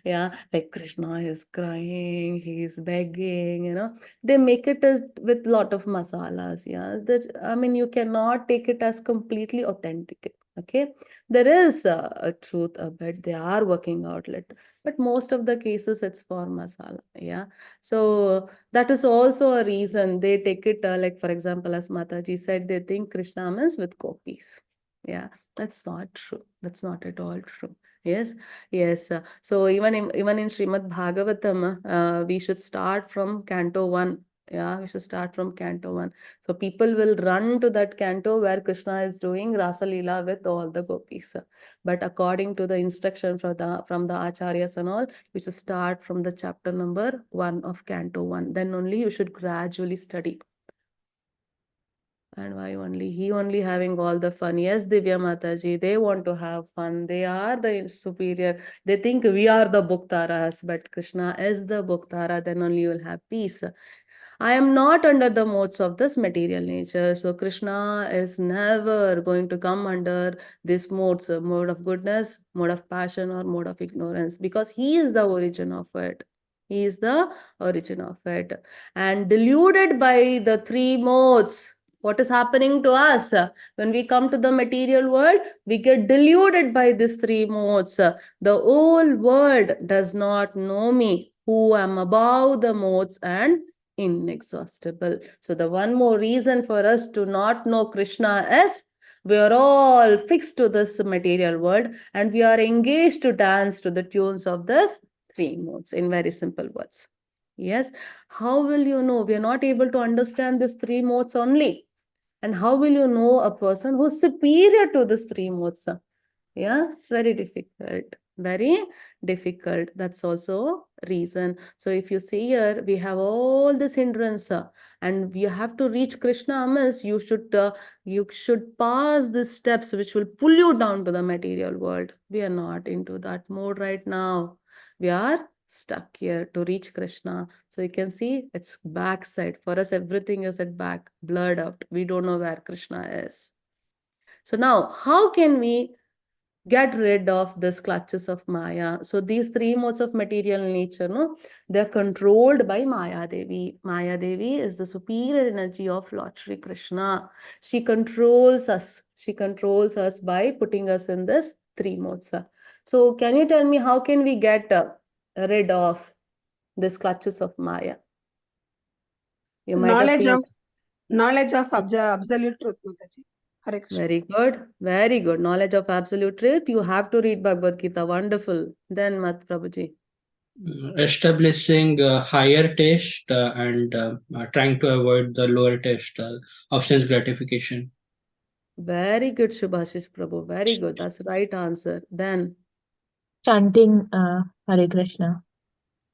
Yeah, like Krishna is crying, he's begging, they make it as with lot of masalas. Yeah, that, I mean, you cannot take it as completely authentic. Okay, there is a truth a bit, they are working out it, but most of the cases it's for masala. Yeah, so that is also a reason they take it like, for example, as Mataji said, they think Krishna means with gopis. Yeah, that's not true, that's not at all true. Yes. So even in Srimad Bhagavatam, we should start from Canto 1. Yeah, we should start from Canto 1. So people will run to that canto where Krishna is doing Rasa Leela with all the gopis. But according to the instruction from the acharyas and all, you should start from the chapter number 1 of Canto 1. Then only you should gradually study. And why only? He only having all the fun. Yes, Divya Mataji, they want to have fun. They are the superior. They think we are the Bhuktaras, but Krishna is the Bhuktara. Then only you will have peace. I am not under the modes of this material nature. So Krishna is never going to come under this modes, mode of goodness, mode of passion, or mode of ignorance, because he is the origin of it. He is the origin of it. And deluded by the three modes, what is happening to us? When we come to the material world, we get deluded by these three modes. The whole world does not know me, who am above the modes and inexhaustible. So the one more reason for us to not know Krishna is we are all fixed to this material world and we are engaged to dance to the tunes of this three modes, in very simple words. Yes. How will you know? We are not able to understand these three modes only. And how will you know a person who's superior to these three modes? Yeah, it's very difficult. Very difficult. That's also reason. So if you see here, we have all this hindrance, and we have to reach Krishna. Means you should pass the steps which will pull you down to the material world. We are not into that mode right now. We are stuck here to reach Krishna. So you can see it's backside. For us, everything is at back, blurred out. We don't know where Krishna is. So now, how can we get rid of this clutches of Maya? So these three modes of material nature, no, they're controlled by Maya Devi. Maya Devi is the superior energy of Lord Shri Krishna. She controls us. She controls us by putting us in this three modes. So can you tell me how can we get rid of this clutches of Maya? You might have seen. Knowledge of absolute truth, Mataji. Hare Krishna. Very good. Very good. Knowledge of absolute truth. You have to read Bhagavad Gita. Wonderful. Then Mat Prabhuji. Establishing a higher taste and trying to avoid the lower taste of sense gratification. Very good, Shubhashish Prabhu. Very good. That's the right answer. Then. Chanting Hare Krishna.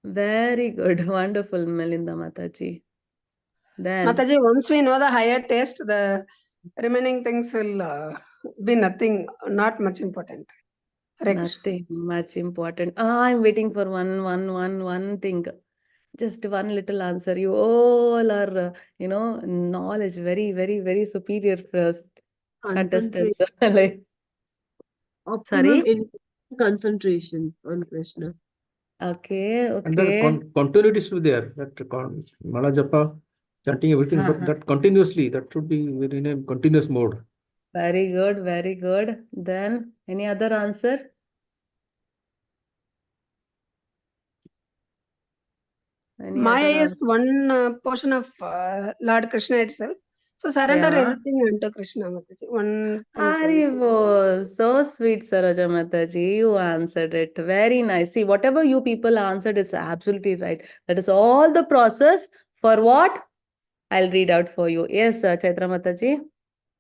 Very good. Wonderful, Melinda Mataji. Then. Mataji, once we know the higher taste, the remaining things will be nothing, not much important. Hare Krishna. Nothing much important. I'm waiting for one thing. Just one little answer. You all are, knowledge very, very, very superior first. contestants. Concentration. Like, Optimum sorry. in concentration on Krishna. Okay, And the okay. continuity should be there. That Mala Japa, chanting everything, but that continuously, that should be in a continuous mode. Very good, very good. Then, any other answer? Any Maya other is one portion of Lord Krishna itself. So surrender Yeah. everything unto Krishna, Mataji. One can say. Haribo, so sweet, Saroja Mataji. You answered it. Very nice. See, whatever you people answered is absolutely right. That is all the process for what? I'll read out for you. Yes, Chaitra Mataji.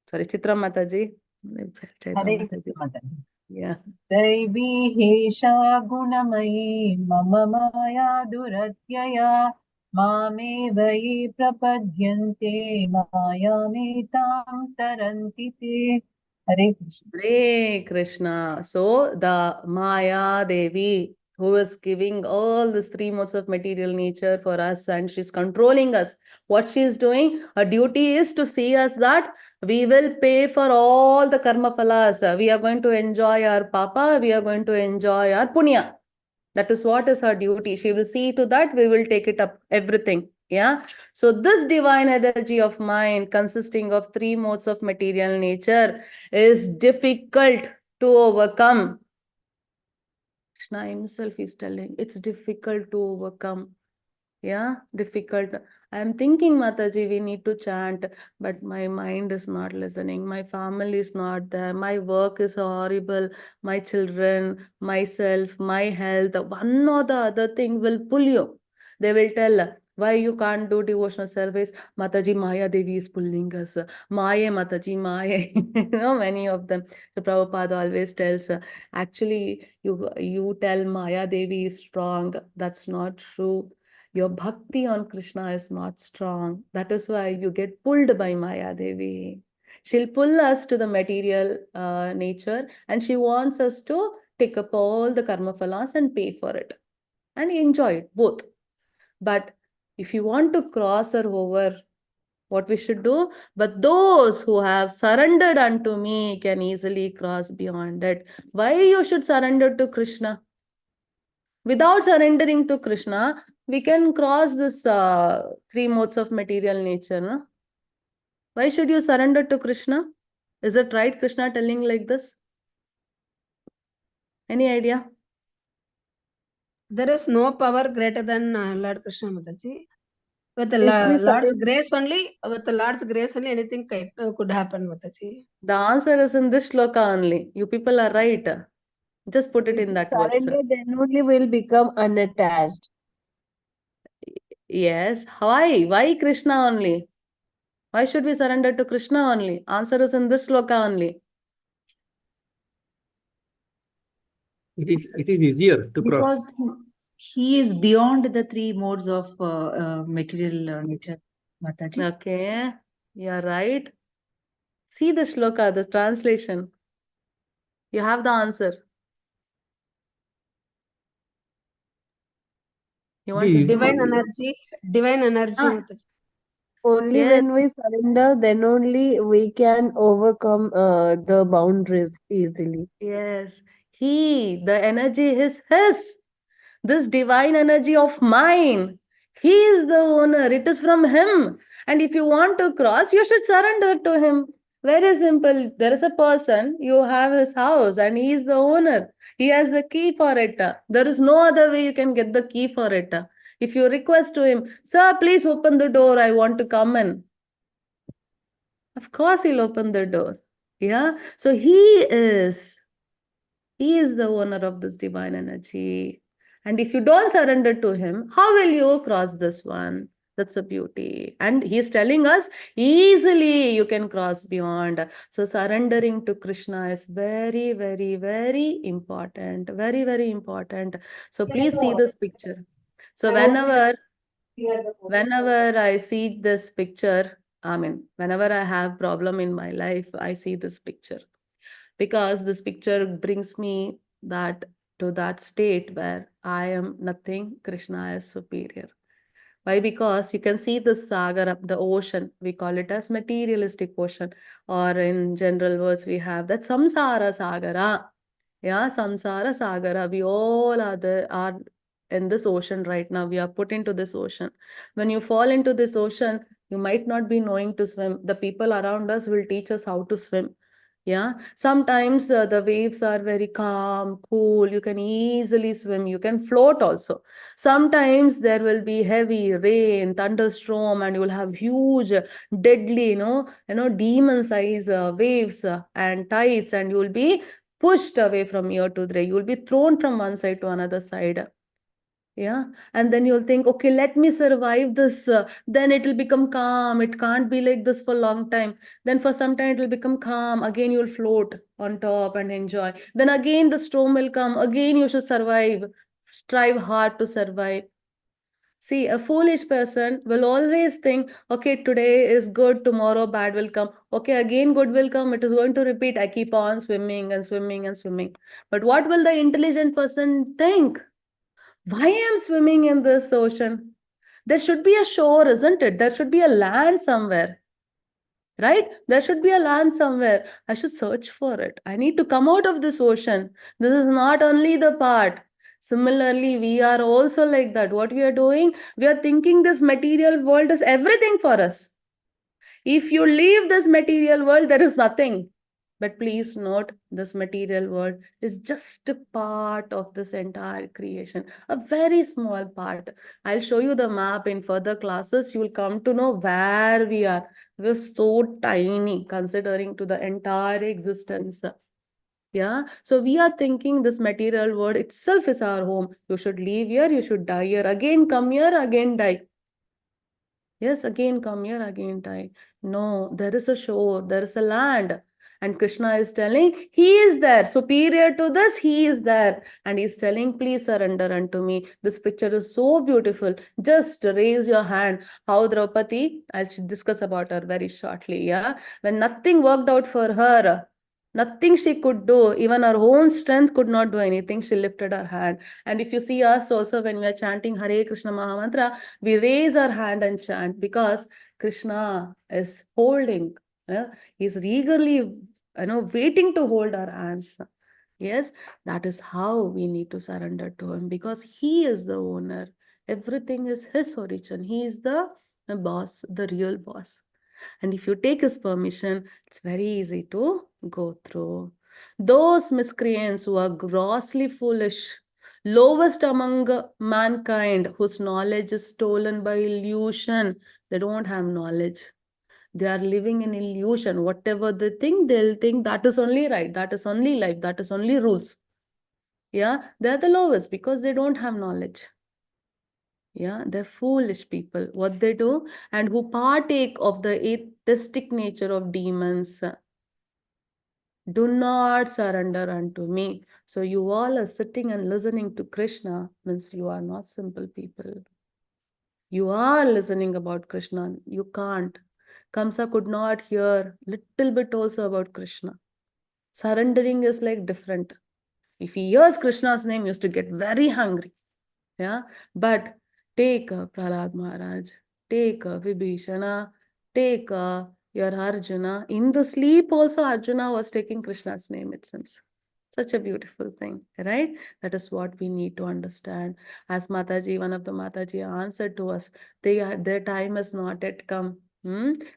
Sorry, Chitra Mataji. Chaitra Hare Mataji. Mataji. Yeah. दैवी हेषा गुणमयी मम माया दुरत्यया मामेव ये प्रपद्यन्ते मायामेतां तरन्ति ते. हरे Krishna. Hare Krishna. So the Maya Devi, who is giving all these three modes of material nature for us, and she's controlling us. What she is doing, her duty is to see us that we will pay for all the karma phalas. We are going to enjoy our papa, we are going to enjoy our punya. That is what is her duty. She will see to that we will take it up, everything. Yeah. So this divine energy of mind, consisting of three modes of material nature, is difficult to overcome. Krishna himself is telling it's difficult to overcome. Yeah, difficult. I am thinking, Mataji, we need to chant, but my mind is not listening. My family is not there. My work is horrible. My children, myself, my health, one or the other thing will pull you. They will tell, why you can't do devotional service? Mataji, Maya Devi is pulling us. Maya, Mataji, Maya. Many of them. So Prabhupada always tells, actually, you tell Maya Devi is strong. That's not true. Your bhakti on Krishna is not strong. That is why you get pulled by Maya Devi. She'll pull us to the material nature, and she wants us to take up all the karma phalas and pay for it and enjoy it both. But if you want to cross her over, what we should do? But those who have surrendered unto me can easily cross beyond it. Why you should surrender to Krishna? Without surrendering to Krishna, we can cross this three modes of material nature. No? Why should you surrender to Krishna? Is it right, Krishna telling like this? Any idea? There is no power greater than Lord Krishna, Mataji. With the If we Lord's surrender, grace only, anything could happen, Mataji. The answer is in this shloka only. You people are right. Just put it if in we that words. surrender, then only we'll become unattached. Yes. Why? Why Krishna only? Why should we surrender to Krishna only? Answer is in this shloka only. It is easier to cross. Because he is beyond the three modes of material nature, Mataji. Okay. You're right. See the shloka, the translation. You have the answer. You want to Divine see? energy, Ah, Mataji. Only yes. when we surrender, then only we can overcome the boundaries easily. Yes. The energy is his. This divine energy of mine. He is the owner. It is from him. And if you want to cross, you should surrender to him. Very simple. There is a person, you have his house, and he is the owner. He has the key for it. There is no other way you can get the key for it. If you request to him, sir, please open the door, I want to come in. Of course, he'll open the door. Yeah. So he is the owner of this divine energy. And if you don't surrender to him, how will you cross this one? That's a beauty. And he's telling us easily you can cross beyond. So surrendering to Krishna is very, very, very important. Very, very important. So please see this picture. So whenever I see this picture, whenever I have problem in my life, I see this picture. Because this picture brings me to that state where I am nothing, Krishna is superior. Why? Because you can see the sagar, the ocean. We call it as materialistic ocean, or in general words, we have that samsara sagara. Yeah, samsara sagara. We all are in this ocean right now. We are put into this ocean. When you fall into this ocean, you might not be knowing to swim. The people around us will teach us how to swim. Yeah, sometimes the waves are very calm, cool. You can easily swim. You can float also. Sometimes there will be heavy rain, thunderstorm, and you will have huge, deadly, demon size waves and tides, and you will be pushed away from here to there. You will be thrown from one side to another side. Yeah, and then you'll think, okay, let me survive this. Then it will become calm. It can't be like this for a long time. Then for some time it will become calm. Again, you'll float on top and enjoy. Then again the storm will come. Again, you should survive. Strive hard to survive. See, a foolish person will always think, okay, today is good, tomorrow bad will come. Okay, again good will come. It is going to repeat. I keep on swimming and swimming and swimming. But what will the intelligent person think? Why am swimming in this ocean? There should be a shore, isn't it? There should be a land somewhere, right? There should be a land somewhere. I should search for it. I need to come out of this ocean. This is not only the part. Similarly, we are also like that. What we are doing, we are thinking this material world is everything for us. If you leave this material world, there is nothing. But please note, this material world is just a part of this entire creation, a very small part. I'll show you the map in further classes. You'll come to know where we are. We're so tiny considering to the entire existence. Yeah, so we are thinking this material world itself is our home. You should live here, you should die here, again come here, again die. Yes, again come here, again die. No, there is a shore, there is a land. And Krishna is telling, he is there. Superior to this, he is there. And he's telling, please surrender unto me. This picture is so beautiful. Just raise your hand. How Draupadi, I'll discuss about her very shortly. Yeah, when nothing worked out for her, nothing she could do, even her own strength could not do anything. She lifted her hand. And if you see us also, when we are chanting Hare Krishna Mahamantra, we raise our hand and chant because Krishna is holding. He's eagerly, waiting to hold our hands. Yes, that is how we need to surrender to him because he is the owner. Everything is his origin. He is the boss, the real boss. And if you take his permission, it's very easy to go through. Those miscreants who are grossly foolish, lowest among mankind, whose knowledge is stolen by illusion, they don't have knowledge. They are living in illusion. Whatever they think, they'll think that is only right, that is only life, that is only rules. Yeah, they're the lowest because they don't have knowledge. Yeah, they're foolish people. What they do and who partake of the atheistic nature of demons. Do not surrender unto me. So you all are sitting and listening to Krishna means you are not simple people. You are listening about Krishna. You can't. Kamsa could not hear little bit also about Krishna. Surrendering is like different. If he hears Krishna's name, he used to get very hungry. Yeah, but take Prahlad Maharaj, take Vibhishana, take your Arjuna. In the sleep also Arjuna was taking Krishna's name, it seems. Such a beautiful thing, right? That is what we need to understand. As Mataji, one of the Mataji answered to us, their time has not yet come.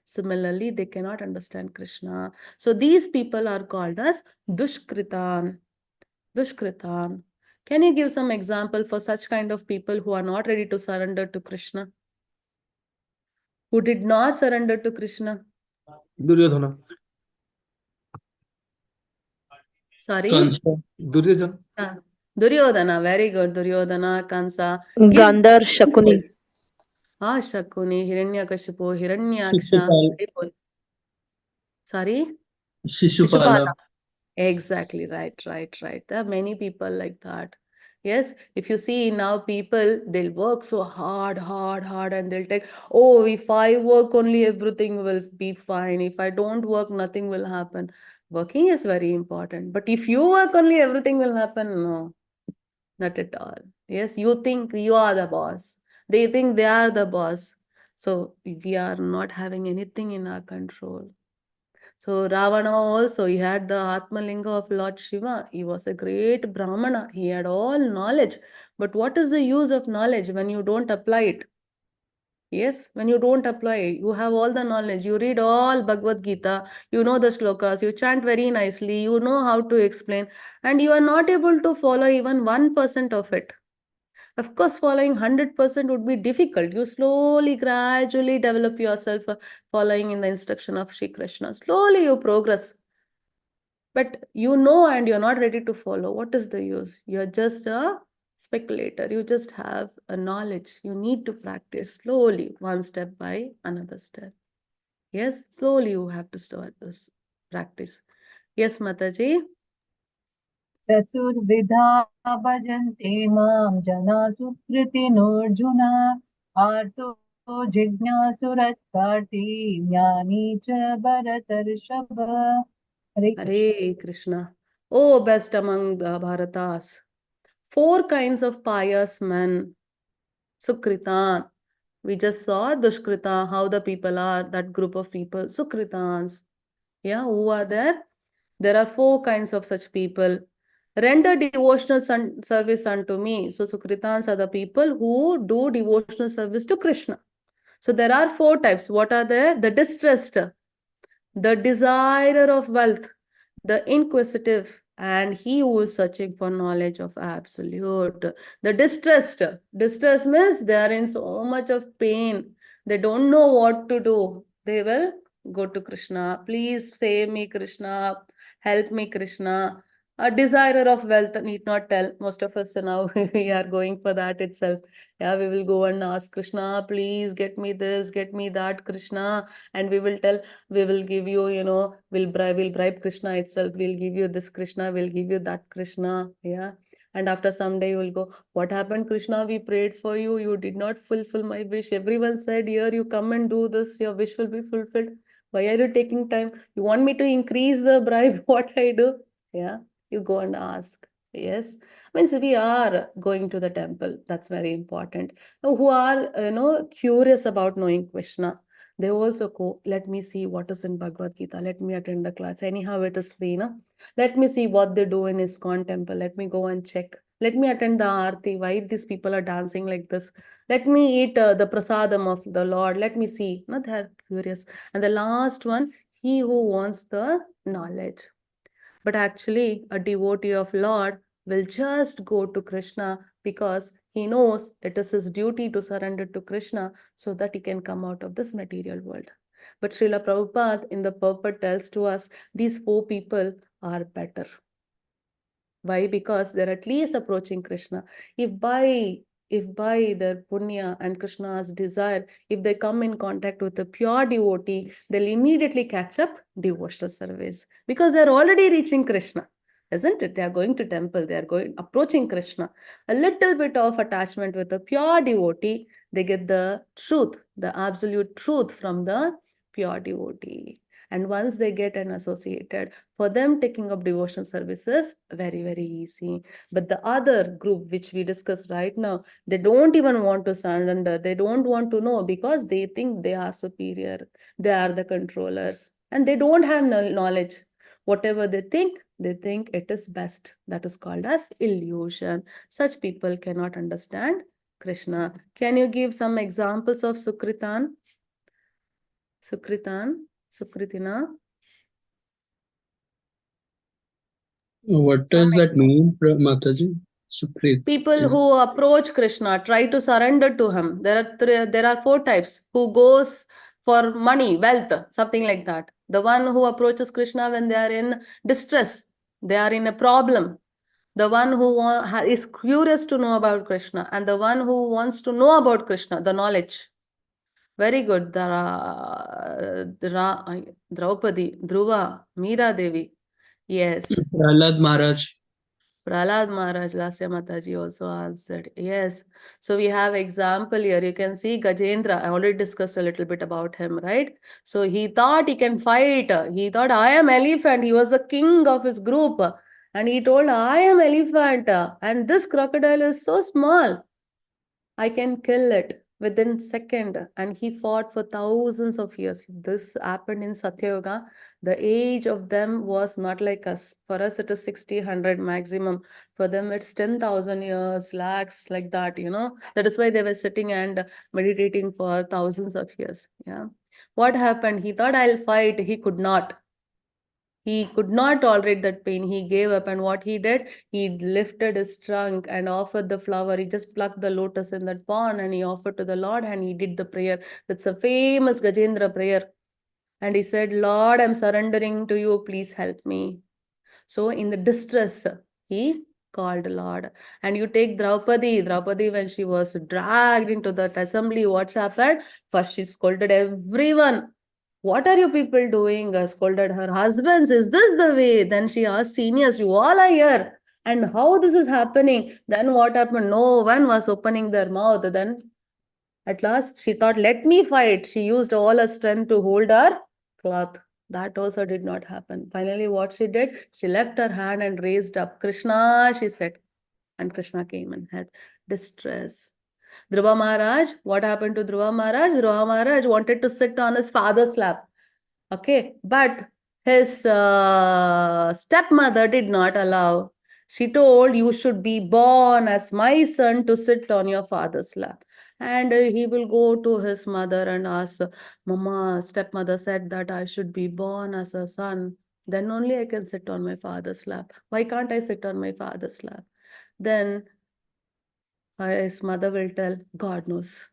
Similarly, they cannot understand Krishna. So these people are called as Dushkritan. Dushkritan. Can you give some example for such kind of people who are not ready to surrender to Krishna? Who did not surrender to Krishna? Duryodhana. Sorry? Kansa. Duryodhana. Duryodhana. Very good. Duryodhana, Kansa. Gandhar, Shakuni. Shakuni, Hiranyakashipu, Hiranyaksha. Shishupala. Sorry? Shishupala. Exactly. Right. There are many people like that. Yes, if you see now people, they'll work so hard, and they'll take, oh, if I work only, everything will be fine. If I don't work, nothing will happen. Working is very important. But if you work only, everything will happen. No, not at all. Yes, you think you are the boss. They think they are the boss. So we are not having anything in our control. So Ravana also, he had the Atmalinga of Lord Shiva. He was a great Brahmana. He had all knowledge. But what is the use of knowledge when you don't apply it? Yes, when you don't apply it, you have all the knowledge. You read all Bhagavad Gita, you know the shlokas, you chant very nicely, you know how to explain, and you are not able to follow even 1% of it. Of course, following 100% would be difficult. You slowly, gradually develop yourself following in the instruction of Shri Krishna. Slowly you progress. But you know and you're not ready to follow. What is the use? You're just a speculator. You just have a knowledge. You need to practice slowly, one step by another step. Yes, slowly you have to start this practice. Yes, Mataji. चतुर्विधा भजन्ते मां जना सुकृतिनोऽर्जुन आर्तो जिज्ञासुरत्कार्ति ज्ञानी च भरतर्षभ हरे Krishna Hare Krishna. Oh, best among the Bharatas. 4 kinds of pious men. Sukritan. We just saw Dushkrita, how the people are, that group of people. Sukritans. Yeah, who are there? There are 4 kinds of such people. Render devotional service unto me. So Sukritans are the people who do devotional service to Krishna. So there are 4 types. What are there? The distressed, the desirer of wealth, the inquisitive, and he who is searching for knowledge of absolute. The distressed. Distress means they are in so much of pain. They don't know what to do. They will go to Krishna. Please save me, Krishna. Help me, Krishna. A desirer of wealth, need not tell. Most of us now, we are going for that itself. Yeah, we will go and ask Krishna, please get me this, get me that, Krishna. And we will tell, we will give you, we'll bribe Krishna itself. We'll give you this Krishna, we'll give you that Krishna. Yeah. And after some day you will go, what happened, Krishna? We prayed for you. You did not fulfill my wish. Everyone said, here, you come and do this. Your wish will be fulfilled. Why are you taking time? You want me to increase the bribe? What I do? Yeah. You go and ask. Yes. Means we are going to the temple. That's very important. Now, who are, curious about knowing Krishna. They also go, let me see what is in Bhagavad Gita. Let me attend the class. Anyhow, it is free, no? Let me see what they do in ISKCON temple. Let me go and check. Let me attend the Aarti. Why these people are dancing like this? Let me eat the prasadam of the Lord. Let me see. No, they are curious. And the last one, he who wants the knowledge. But actually, a devotee of Lord will just go to Krishna because he knows it is his duty to surrender to Krishna so that he can come out of this material world. But Srila Prabhupada in the purport tells to us, these 4 people are better. Why? Because they're at least approaching Krishna. If by their punya and Krishna's desire, if they come in contact with a pure devotee, they'll immediately catch up devotional service because they're already reaching Krishna. Isn't it? They are going to temple, they are approaching Krishna. A little bit of attachment with a pure devotee, they get the truth, the absolute truth from the pure devotee. And once they get an associated, for them taking up devotional services, very, very easy. But the other group, which we discussed right now, they don't even want to surrender. They don't want to know because they think they are superior. They are the controllers and they don't have knowledge. Whatever they think it is best. That is called as illusion. Such people cannot understand Krishna. Can you give some examples of Sukritan? Sukritina? What does that mean, Mataji? Sukrit. People who approach Krishna, try to surrender to him. There are 4 types. Who goes for money, wealth, something like that. The one who approaches Krishna when they are in distress, they are in a problem. The one who is curious to know about Krishna, and the one who wants to know about Krishna, the knowledge. Very good. Draupadi, Dhruva, Meera Devi. Yes. Prahlad Maharaj. Prahlad Maharaj, Lasya Mataji also answered. Yes. So we have example here. You can see Gajendra. I already discussed a little bit about him, right? So he thought he can fight. He thought, I am elephant. He was the king of his group. And he told, I am elephant. And this crocodile is so small. I can kill it within second. And he fought for thousands of years. This happened in Satyayuga. The age of them was not like us. For us, it is 60, 100 maximum. For them, it's 10,000 years, lakhs, like that, you know. That is why they were sitting and meditating for thousands of years. Yeah. What happened? He thought, I'll fight. He could not. He could not tolerate that pain. He gave up. And what he did, he lifted his trunk and offered the flower. He just plucked the lotus in that pond and he offered to the Lord and he did the prayer. That's a famous Gajendra prayer. And he said, Lord, I'm surrendering to you. Please help me. So in the distress, he called Lord. And you take Draupadi. Draupadi, when she was dragged into that assembly, what's happened? First, she scolded everyone. What are you people doing? Scolded her husbands. Is this the way? Then she asked seniors, you all are here. And how this is happening? Then what happened? No one was opening their mouth. Then at last she thought, let me fight. She used all her strength to hold her cloth. That also did not happen. Finally, what she did, she left her hand and raised up. Krishna, she said. And Krishna came and had distress. Dhruva Maharaj, what happened to Dhruva Maharaj? Dhruva Maharaj wanted to sit on his father's lap. Okay, but his stepmother did not allow. She told, you should be born as my son to sit on your father's lap. And he will go to his mother and ask, Mama, stepmother said that I should be born as a son. Then only I can sit on my father's lap. Why can't I sit on my father's lap? Then his mother will tell, God knows.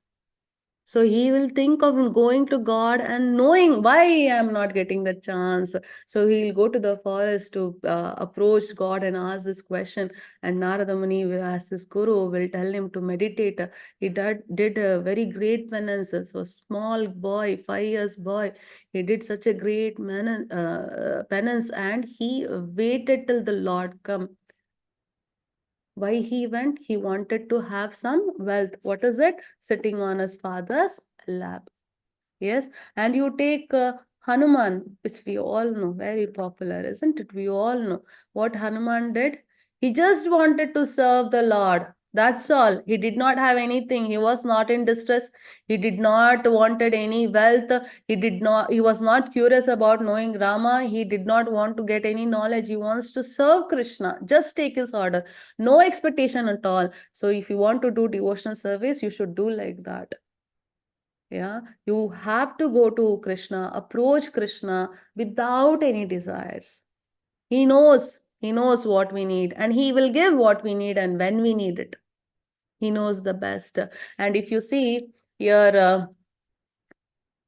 So he will think of going to God and knowing why I am not getting the chance. So he'll go to the forest to approach God and ask this question. And Narada Muni, as his guru, will tell him to meditate. He did a very great penance. So small boy, 5 years boy, he did such a great penance and he waited till the Lord come. Why he went? He wanted to have some wealth. What is it? Sitting on his father's lap. Yes. And you take Hanuman, which we all know, very popular, isn't it? We all know what Hanuman did. He just wanted to serve the Lord. That's all. He did not have anything. He was not in distress. He did not wanted any wealth. He was not curious about knowing Rama. He did not want to get any knowledge. He wants to serve Krishna. Just take his order. No expectation at all. So if you want to do devotional service, you should do like that. Yeah, you have to go to Krishna, approach Krishna without any desires. He knows what we need and he will give what we need and when we need it. He knows the best. And if you see here,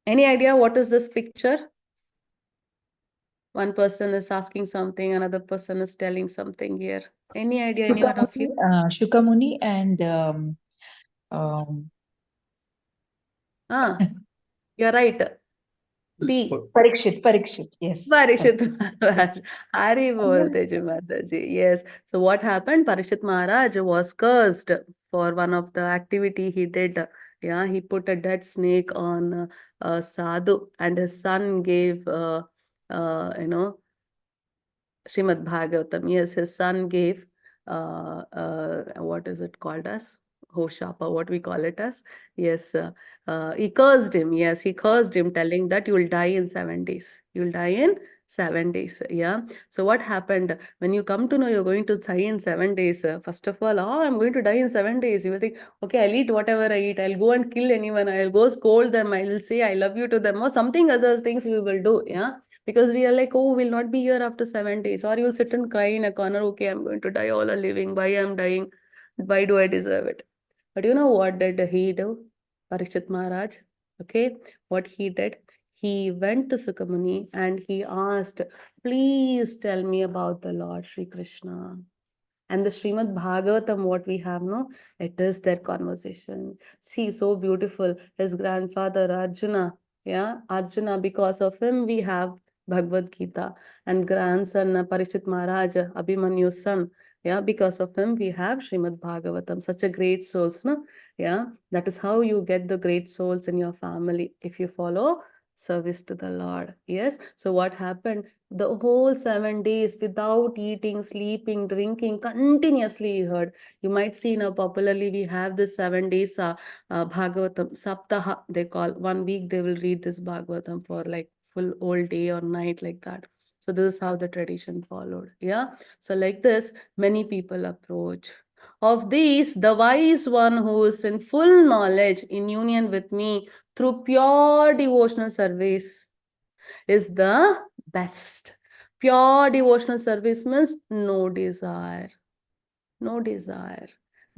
any idea what is this picture? One person is asking something, another person is telling something here. Any idea, anyone of you? Shukamuni and you're right. P. Parikshit, yes. Parikshit Maharaj. Hari bol Teju Mataji. Yes. So what happened? Parikshit Maharaj was cursed for one of the activity he did. Yeah, he put a dead snake on sadhu, and his son gave, Srimad Bhagavatam. Yes, his son gave, what is it called as? Hoshapa, what we call it as. Yes, he cursed him. Yes, he cursed him, telling that you will die in 7 days. You will die in 7 days. Yeah. So what happened when you come to know you're going to die in 7 days? First of all, I'm going to die in 7 days. You will think, okay, I'll eat whatever I eat. I'll go and kill anyone. I'll go scold them. I will say I love you to them or something other things we will do. Yeah. Because we are like, oh, we'll not be here after 7 days. Or you'll sit and cry in a corner. Okay, I'm going to die all a living. Why I'm dying? Why do I deserve it? But you know what did he do? Parikshit Maharaj. Okay, what he did? He went to Sukamuni and he asked, please tell me about the Lord Sri Krishna. And the Srimad Bhagavatam, what we have, no, it is their conversation. See, so beautiful. His grandfather Arjuna, Arjuna, because of him we have Bhagavad Gita. And grandson Parikshit Maharaj, Abhimanyu's son, because of him we have Srimad Bhagavatam. Such a great souls, no? That is how you get the great souls in your family. If you follow service to the Lord. Yes. So what happened? The whole 7 days without eating, sleeping, drinking, continuously he heard. You might see now popularly we have this 7 days Bhagavatam, Saptaha they call. 1 week they will read this Bhagavatam for like full whole day or night like that. So this is how the tradition followed. Yeah. So like this, many people approach. Of these, the wise one who is in full knowledge in union with me through pure devotional service is the best. Pure devotional service means no desire. No desire.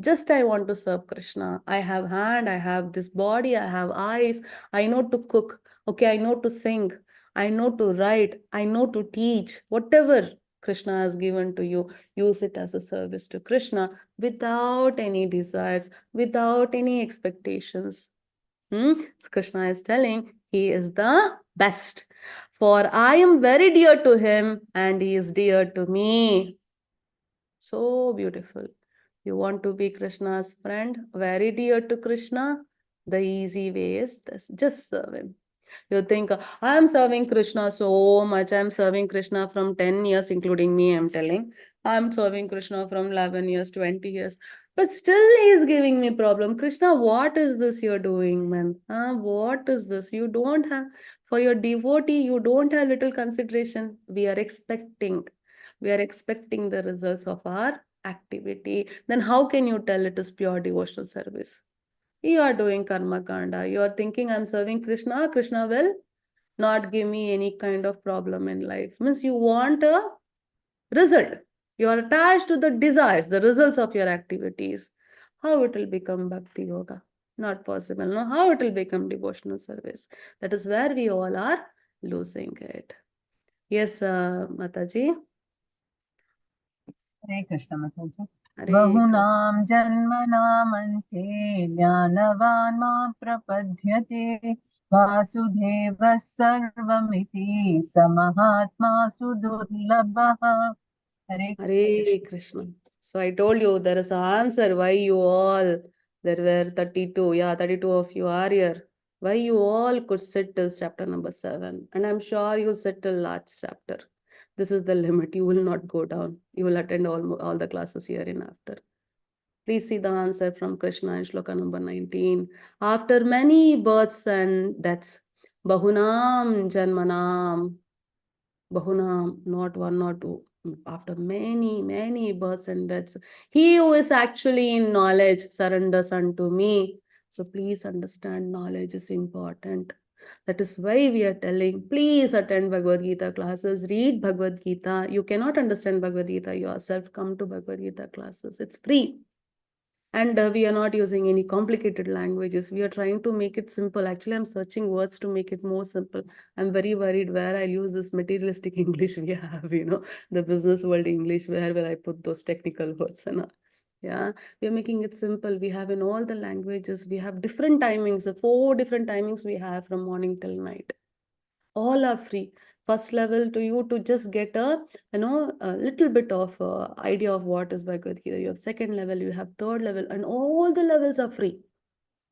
Just I want to serve Krishna. I have hand, I have this body, I have eyes. I know to cook. Okay, I know to sing. I know to write. I know to teach. Whatever Krishna has given to you, use it as a service to Krishna without any desires, without any expectations. So Krishna is telling he is the best. For I am very dear to him and he is dear to me. So beautiful. You want to be Krishna's friend, very dear to Krishna? The easy way is this, just serve him. You think, I am serving Krishna so much. I am serving Krishna from 10 years, including me, I'm telling. I am serving Krishna from 11 years, 20 years. But still he is giving me problem. Krishna, what is this you're doing, man? What is this? You don't have, for your devotee, you don't have little consideration. We are expecting the results of our activity. Then how can you tell it is pure devotional service? You are doing karma kanda. You are thinking I'm serving Krishna. Krishna will not give me any kind of problem in life. Means you want a result. You are attached to the desires, the results of your activities. How it will become bhakti yoga? Not possible. No, how it will become devotional service? That is where we all are losing it. Yes, Mataji. Hare Krishna Mataji. Hare Bahunam janmanamante jnanavan ma prapadyate vasudeva sarvamiti samahatma sudurlabha. Hare Hare Krishna. So I told you there is an answer why you all, there were 32, yeah, 32 of you are here. Why you all could sit till chapter number 7. And I'm sure you'll sit till last chapter. This is the limit. You will not go down. You will attend all the classes here in after. Please see the answer from Krishna in shloka number 19. After many births and deaths, Bahunam Janmanam, Bahunam, not one, not two. After many, many births and deaths, he who is actually in knowledge surrenders unto me. So please understand, knowledge is important. That is why we are telling, please attend Bhagavad Gita classes, read Bhagavad Gita. You cannot understand Bhagavad Gita yourself, come to Bhagavad Gita classes. It's free. And we are not using any complicated languages. We are trying to make it simple. Actually, I'm searching words to make it more simple. I'm very worried where I'll use this materialistic English we have, the business world English, where will I put those technical words and all. Yeah, we are making it simple. We have in all the languages, we have different timings, 4 different timings we have from morning till night. All are free. First level to you to just get a little bit of idea of what is Bhagavad Gita. You have second level, you have third level, and all the levels are free.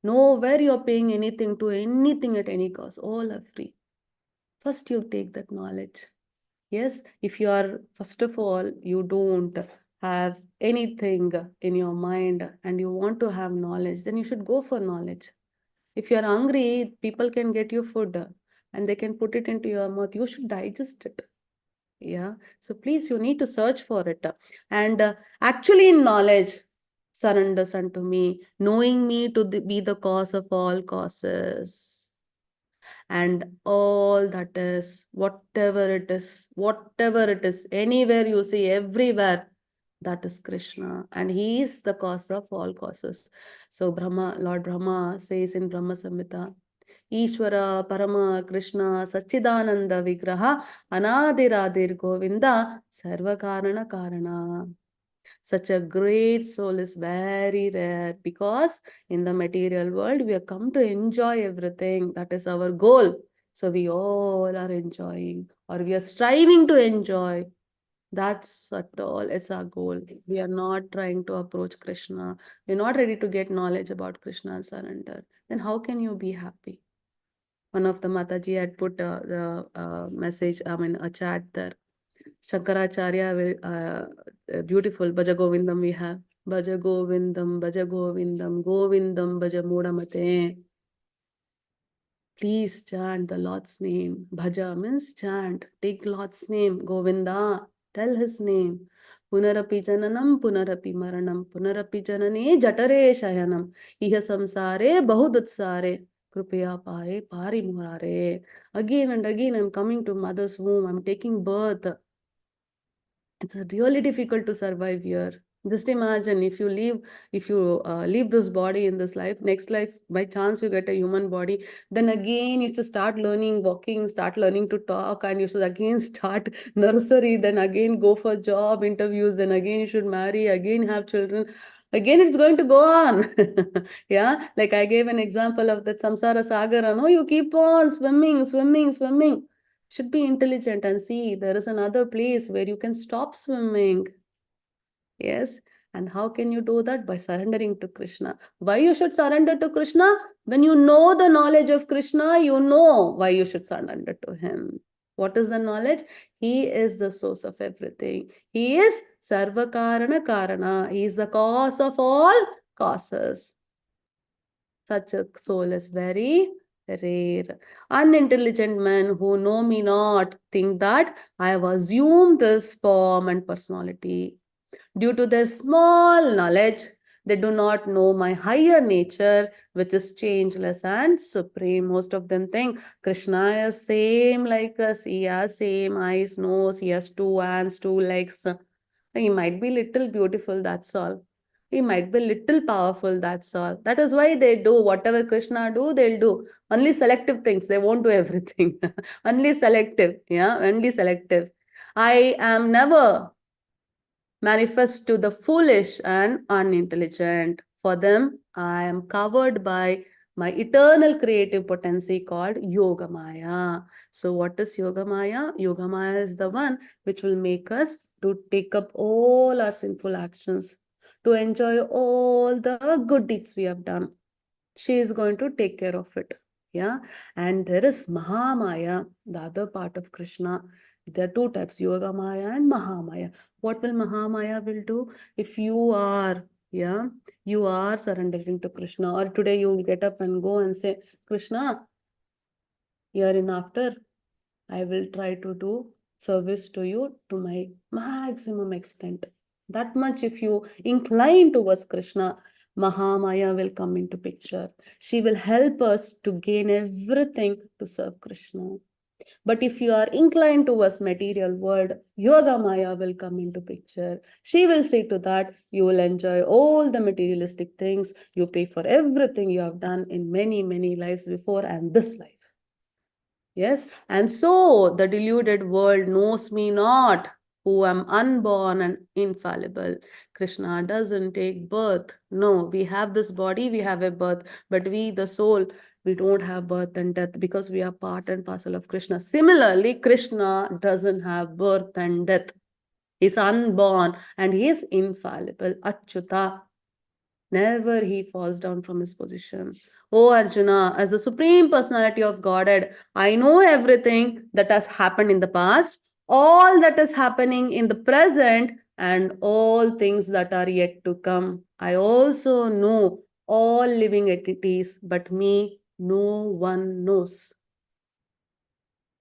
Nowhere you're paying anything to anything at any cost. All are free. First you take that knowledge. Yes, if you are, first of all, you don't have anything in your mind and you want to have knowledge, then you should go for knowledge. If you're hungry, people can get you food and they can put it into your mouth. You should digest it. Yeah. So please, you need to search for it. And actually in knowledge, surrenders unto me, knowing me to be the cause of all causes. And all that is, whatever it is, anywhere you see, everywhere, that is Krishna. And he is the cause of all causes. So Lord Brahma says in Brahma Samhita, Ishvara Parama Krishna Sachidananda Vigraha Anadiradir Govinda Sarva Karana Karana. Such a great soul is very rare because in the material world we have come to enjoy everything. That is our goal. So we all are enjoying or we are striving to enjoy. That's at all. It's our goal. We are not trying to approach Krishna. We're not ready to get knowledge about Krishna and surrender. Then how can you be happy? One of the Mataji had put the message, I mean, a chat there. Shankaracharya will, beautiful Bhaja Govindam we have. Bhaja Govindam, Bhaja Govindam, Govindam, Bhaja Mudamate. Please chant the Lord's name. Bhaja means chant. Take Lord's name. Govinda, tell his name. Punarapi jananam, punarapi maranam, punarapi janane jatare shayanam. Iha samsare bahudutsare. Krupaya pare pari murare. Again and again I'm coming to mother's womb. I'm taking birth. It's really difficult to survive here. Just imagine if you leave this body in this life, next life, by chance you get a human body, then again you should start learning walking, start learning to talk, and you should again start nursery, then again go for job interviews, then again you should marry, again have children. Again, it's going to go on. Yeah, like I gave an example of that samsara sagara. No, you keep on swimming, swimming, swimming. Should be intelligent and see there is another place where you can stop swimming. Yes. And how can you do that? By surrendering to Krishna. Why you should surrender to Krishna? When you know the knowledge of Krishna, you know why you should surrender to him. What is the knowledge? He is the source of everything. He is Sarva Karana Karana. He is the cause of all causes. Such a soul is very rare. Unintelligent men who know me not think that I have assumed this form and personality. Due to their small knowledge, they do not know my higher nature, which is changeless and supreme. Most of them think Krishna is same like us. He has same eyes, nose, he has two hands, two legs. He might be little beautiful, that's all. He might be little powerful, that's all. That is why they do whatever Krishna do, they'll do. Only selective things, they won't do everything. Only selective, yeah, only selective. I am never manifest to the foolish and unintelligent. For them, I am covered by my eternal creative potency called Yoga Maya. So what is Yoga Maya? Yoga Maya is the one which will make us to take up all our sinful actions, to enjoy all the good deeds we have done. She is going to take care of it. Yeah. And there is Mahamaya, the other part of Krishna. There are two types, Yoga Maya and Mahamaya. What will Mahamaya will do? If you are, yeah, you are surrendering to Krishna, or today you will get up and go and say, Krishna, hereinafter, I will try to do service to you to my maximum extent. That much if you incline towards Krishna, Mahamaya will come into picture. She will help us to gain everything to serve Krishna. But if you are inclined towards material world, Yoga Maya will come into picture. She will say to that, you will enjoy all the materialistic things. You pay for everything you have done in many, many lives before and this life. Yes, and so the deluded world knows me not, who am unborn and infallible. Krishna doesn't take birth. No, we have this body, we have a birth, but we, the soul, we don't have birth and death because we are part and parcel of Krishna. Similarly, Krishna doesn't have birth and death. He's unborn and he is infallible. Achyuta. Never he falls down from his position. Oh Arjuna, as the Supreme Personality of Godhead, I know everything that has happened in the past, all that is happening in the present, and all things that are yet to come. I also know all living entities, but me, no one knows.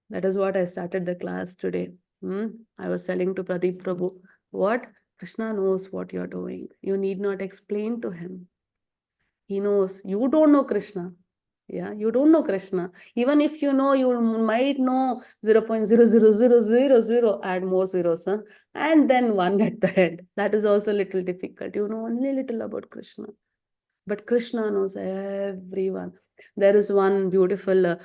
That is what I started the class today. I was telling to Pradeep Prabhu, what? Krishna knows what you're doing. You need not explain to him. He knows. You don't know Krishna. Yeah, you don't know Krishna. Even if you know, you might know 0.00000, add more zeros, huh? And then 1 at the end. That is also a little difficult. You know only a little about Krishna. But Krishna knows everyone. There is one beautiful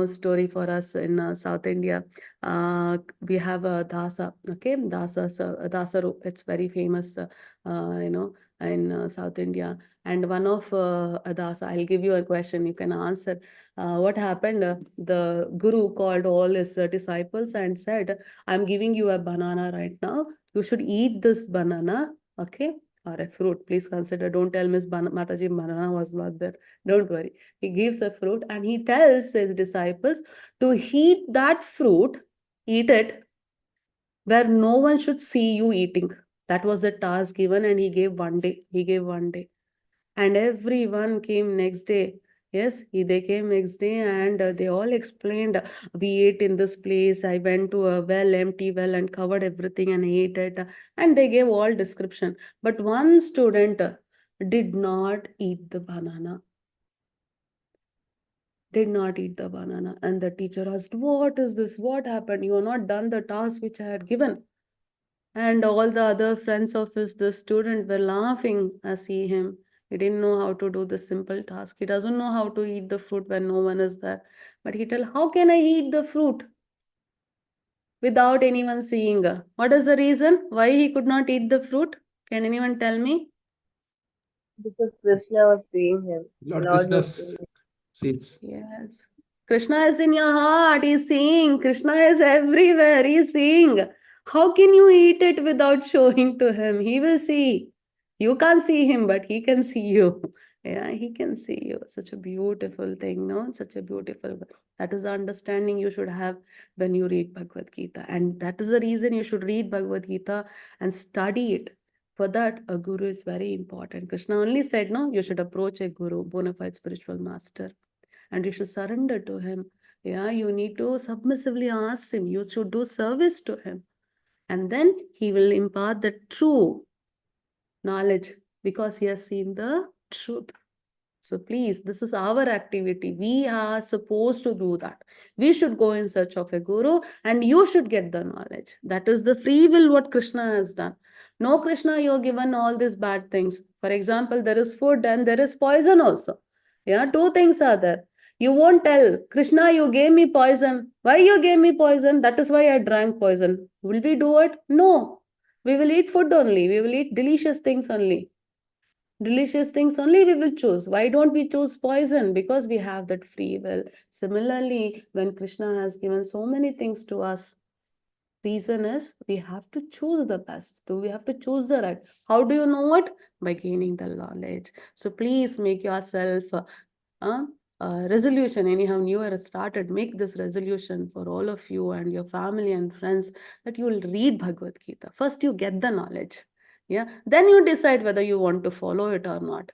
story for us in South India. We have a Dasa, okay? Dasaru, it's very famous, in South India. And one of a Dasa, I'll give you a question, you can answer. What happened? The Guru called all his disciples and said, I'm giving you a banana right now. You should eat this banana, okay? or a fruit. Please consider, don't tell Miss Mataji banana was not there. Don't worry. He gives a fruit and he tells his disciples to eat that fruit, eat it, where no one should see you eating. That was the task given, and he gave 1 day. He gave 1 day. And everyone came next day. Yes, they came next day, and they all explained, we ate in this place. I went to a well, empty well, and covered everything and ate it. And they gave all description. But one student did not eat the banana. Did not eat the banana. And the teacher asked, what is this? What happened? You have not done the task which I had given. And all the other friends of his, the student, were laughing as see him. He didn't know how to do this simple task. He doesn't know how to eat the fruit when no one is there. But he tell, how can I eat the fruit without anyone seeing? What is the reason why he could not eat the fruit? Can anyone tell me? Because Krishna was seeing him. Lord Lord was Krishna's seeing him. seeds. Yes. Krishna is in your heart. He's seeing. Krishna is everywhere. He's seeing. How can you eat it without showing to him? He will see. You can't see him, but he can see you. Yeah, he can see you. Such a beautiful thing, no? Such a beautiful. That is the understanding you should have when you read Bhagavad Gita. And that is the reason you should read Bhagavad Gita and study it. For that, a guru is very important. Krishna only said, no, you should approach a guru, bona fide spiritual master. And you should surrender to him. Yeah, you need to submissively ask him. You should do service to him. And then he will impart the true knowledge because he has seen the truth. So please, this is our activity. We are supposed to do that. We should go in search of a guru and you should get the knowledge. That is the free will what Krishna has done. No, Krishna, you're given all these bad things. For example, there is food and there is poison also. Yeah, two things are there. You won't tell, Krishna, you gave me poison. Why you gave me poison? That is why I drank poison. Will we do it? No. We will eat food only. We will eat delicious things only. Delicious things only we will choose. Why don't we choose poison? Because we have that free will. Similarly, when Krishna has given so many things to us, reason is we have to choose the best. So we have to choose the right. How do you know it? By gaining the knowledge. So please make yourself resolution. Anyhow, new year started. Make this resolution for all of you and your family and friends that you will read Bhagavad Gita. First, you get the knowledge. Yeah. Then you decide whether you want to follow it or not.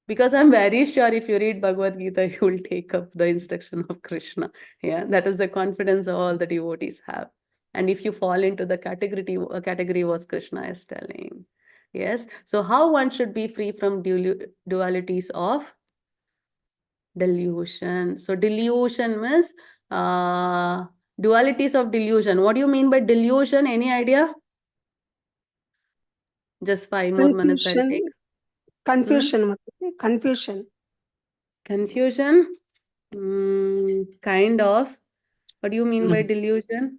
Because I'm very sure if you read Bhagavad Gita, you will take up the instruction of Krishna. Yeah. That is the confidence all the devotees have. And if you fall into the category was Krishna is telling. Yes. So how one should be free from dualities of delusion. So delusion means dualities of delusion. What do you mean by delusion? Any idea? Just 5 more minutes I'll take. Confusion. Confusion. Confusion? Kind of. What do you mean by delusion?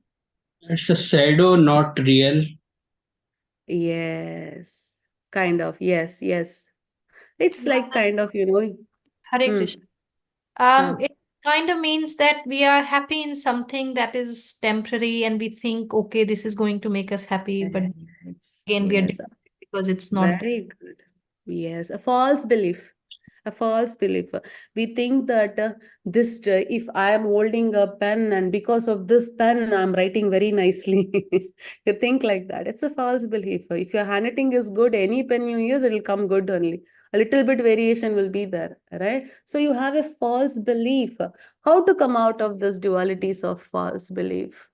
It's a shadow, not real. Yes. Kind of. Yes. Yes. It's like kind of, Hare Krishna. It kind of means that we are happy in something that is temporary and we think, okay, this is going to make us happy, but again, we are because it's not. Very good. Yes, a false belief. A false belief. We think that if I am holding a pen and because of this pen, I'm writing very nicely. You think like that. It's a false belief. If your handwriting is good, any pen you use, it will come good only. A little bit variation will be there, right? So you have a false belief. How to come out of this dualities of false belief?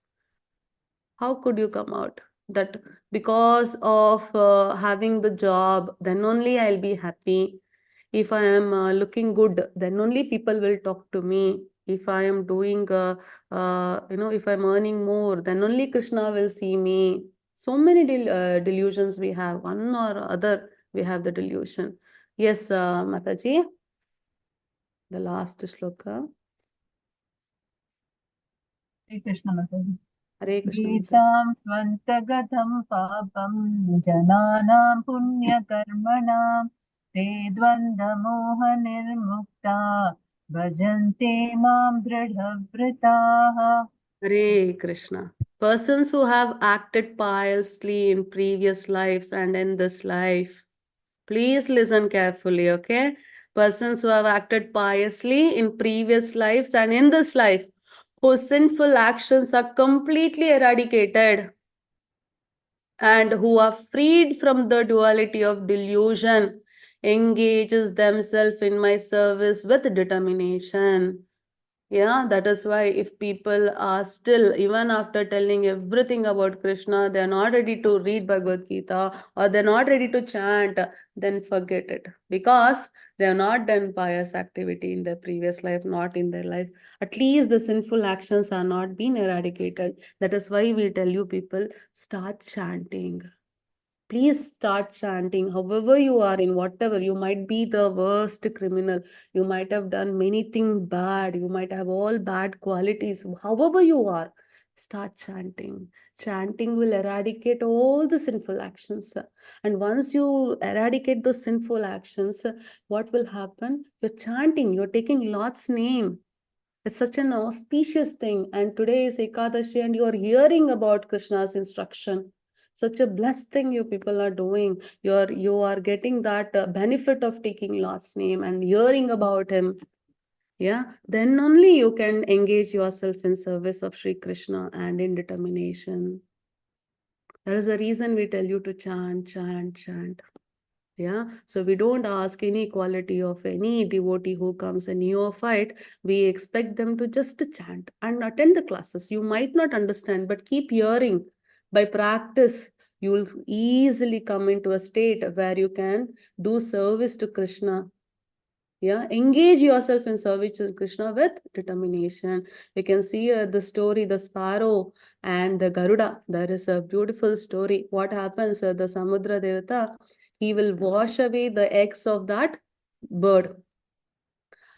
How could you come out? That because of having the job, then only I'll be happy. If I am looking good, then only people will talk to me. If I am doing, if I'm earning more, then only Krishna will see me. So many delusions we have. One or other, we have the delusion. Yes, Mataji, the last shloka. Hare Krishna Mataji. Hare Krishna. Yesham tvantagatam papam jananam punyakarmanam te dvandamoha nirmukta bhajante mam dridhavritaha. Hare Krishna. Persons who have acted piously in previous lives and in this life, Please listen carefully, okay? Persons who have acted piously in previous lives and in this life, whose sinful actions are completely eradicated and who are freed from the duality of delusion, engages themselves in my service with determination. Yeah, that is why if people are still, even after telling everything about Krishna, they are not ready to read Bhagavad Gita or they're not ready to chant, then forget it. Because they have not done pious activity in their previous life, not in their life. At least the sinful actions are not being eradicated. That is why we tell you people, start chanting. Please start chanting, however you are, in whatever. You might be the worst criminal. You might have done many things bad. You might have all bad qualities. However you are, start chanting. Chanting will eradicate all the sinful actions. And once you eradicate those sinful actions, what will happen? You're chanting, you're taking Lord's name. It's such an auspicious thing. And today is Ekadashi and you're hearing about Krishna's instruction. Such a blessed thing you people are doing. You are getting that benefit of taking Lord's name and hearing about him. Yeah, then only you can engage yourself in service of Sri Krishna and in determination. That is the reason we tell you to chant, chant, chant. Yeah, so we don't ask any quality of any devotee who comes a neophyte. We expect them to just chant and attend the classes. You might not understand, but keep hearing. By practice, you will easily come into a state where you can do service to Krishna. Yeah, engage yourself in service to Krishna with determination. You can see the story, the sparrow and the Garuda. There is a beautiful story. What happens? The Samudra Devata, he will wash away the eggs of that bird.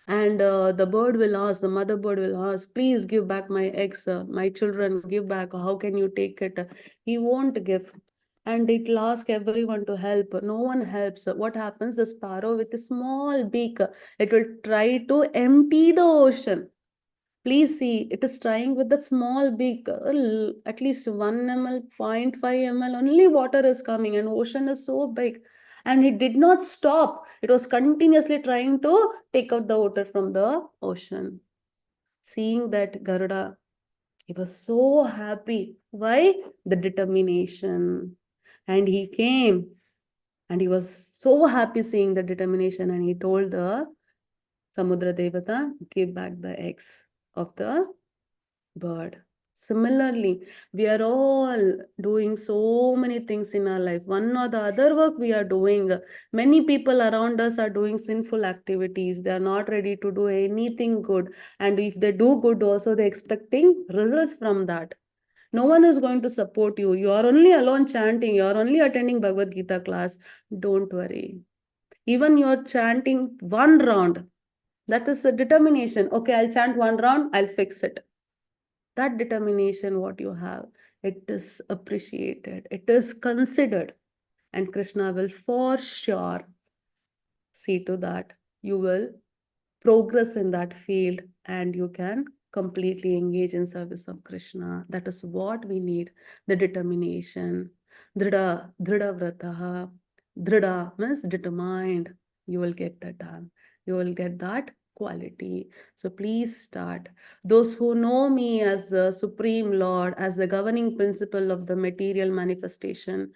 And the bird will ask, the mother bird will ask, please give back my eggs, my children, give back. How can you take it? He won't give. And it will ask everyone to help. No one helps. What happens? The sparrow with a small beak, it will try to empty the ocean. Please see, it is trying with that small beak, at least 1 ml, 0.5 ml, only water is coming and ocean is so big. And it did not stop. It was continuously trying to take out the water from the ocean. Seeing that Garuda, he was so happy. Why? The determination. And he came and he was so happy seeing the determination and he told the Samudra Devata, give back the eggs of the bird. Similarly, we are all doing so many things in our life. One or the other work we are doing. Many people around us are doing sinful activities. They are not ready to do anything good. And if they do good also, they're expecting results from that. No one is going to support you. You are only alone chanting. You are only attending Bhagavad Gita class. Don't worry. Even you're chanting one round. That is a determination. Okay, I'll chant one round. I'll fix it. That determination, what you have, it is appreciated, it is considered, and Krishna will for sure see to that you will progress in that field and you can completely engage in service of Krishna. That is what we need, the determination. Drida vrataha. Drida means determined. You will get that done. You will get that quality. So please start. Those who know me as the Supreme Lord, as the governing principle of the material manifestation,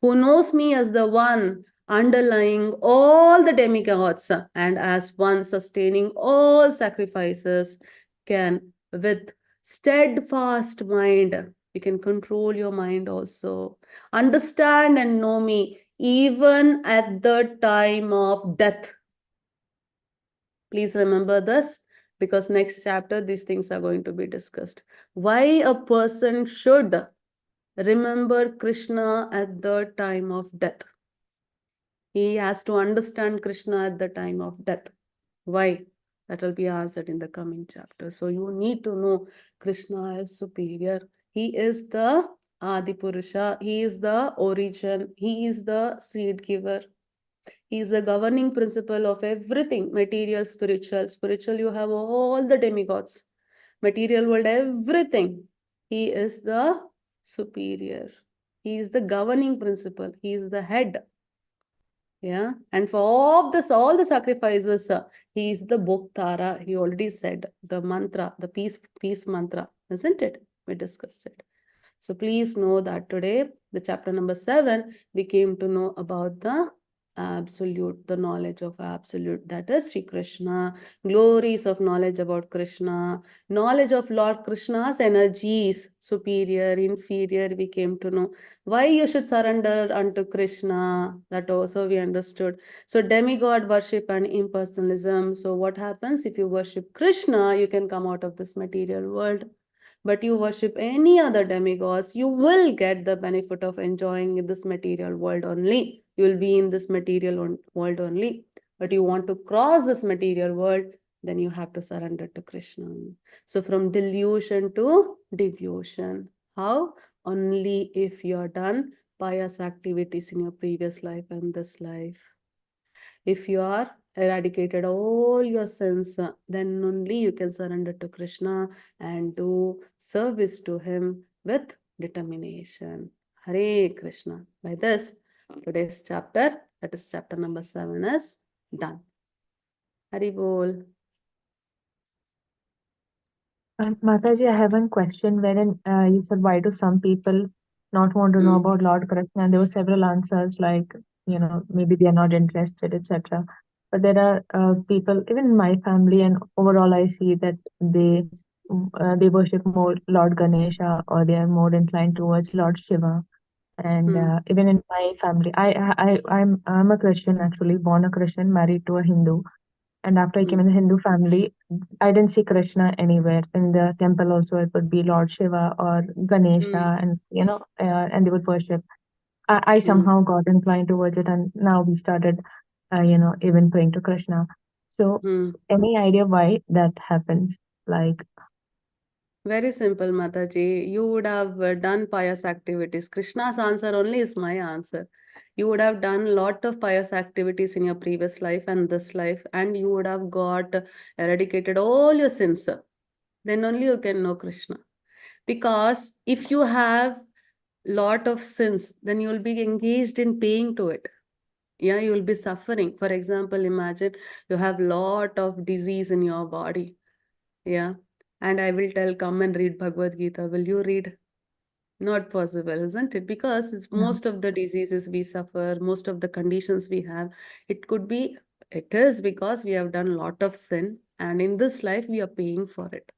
who knows me as the one underlying all the demigods and as one sustaining all sacrifices, can with steadfast mind, you can control your mind also, understand and know me even at the time of death. Please remember this, because next chapter these things are going to be discussed. Why a person should remember Krishna at the time of death. He has to understand Krishna at the time of death. Why? That will be answered in the coming chapter. So you need to know Krishna is superior. He is the Adipurusha. He is the origin. He is the seed giver. He is the governing principle of everything, material, spiritual. Spiritual, you have all the demigods. Material world, everything. He is the superior. He is the governing principle. He is the head. Yeah. And for all the sacrifices, he is the Bhoktara. He already said the mantra, the peace mantra, isn't it? We discussed it. So please know that today, the chapter number 7, we came to know about the absolute, the knowledge of absolute, that is Sri Krishna, glories of knowledge about Krishna, knowledge of Lord Krishna's energies, superior, inferior, we came to know. Why you should surrender unto Krishna, that also we understood. So demigod worship and impersonalism. So what happens if you worship Krishna, you can come out of this material world. But you worship any other demigods, you will get the benefit of enjoying in this material world only. You will be in this material world only. But you want to cross this material world, then you have to surrender to Krishna. So from delusion to devotion. How? Only if you are done pious activities in your previous life and this life. If you are eradicated all your sins, then only you can surrender to Krishna and do service to him with determination. Hare Krishna. By this, today's chapter, that is chapter number 7, is done. Hari Bol. Mataji, I have one question wherein you said, why do some people not want to know about Lord Krishna? And there were several answers like, maybe they are not interested, etc. But there are people, even in my family, and overall, I see that they worship more Lord Ganesha, or they are more inclined towards Lord Shiva. And even in my family, I'm a Christian, actually, born a Christian, married to a Hindu. And after I came in the Hindu family, I didn't see Krishna anywhere. In the temple also, it would be Lord Shiva or Ganesha, and and they would worship. I somehow got inclined towards it, and now we started, even praying to Krishna. So, any idea why that happens? Like, Very simple, Mataji. You would have done pious activities. Krishna's answer only is my answer. You would have done lot of pious activities in your previous life and this life, and you would have got eradicated all your sins. Then only you can know Krishna. Because if you have lot of sins, then you will be engaged in paying to it. Yeah, you will be suffering. For example, imagine you have lot of disease in your body. Yeah. And I will tell, come and read Bhagavad Gita. Will you read? Not possible, isn't it? Because it's most of the diseases we suffer, most of the conditions we have, it is because we have done a lot of sin, and in this life we are paying for it.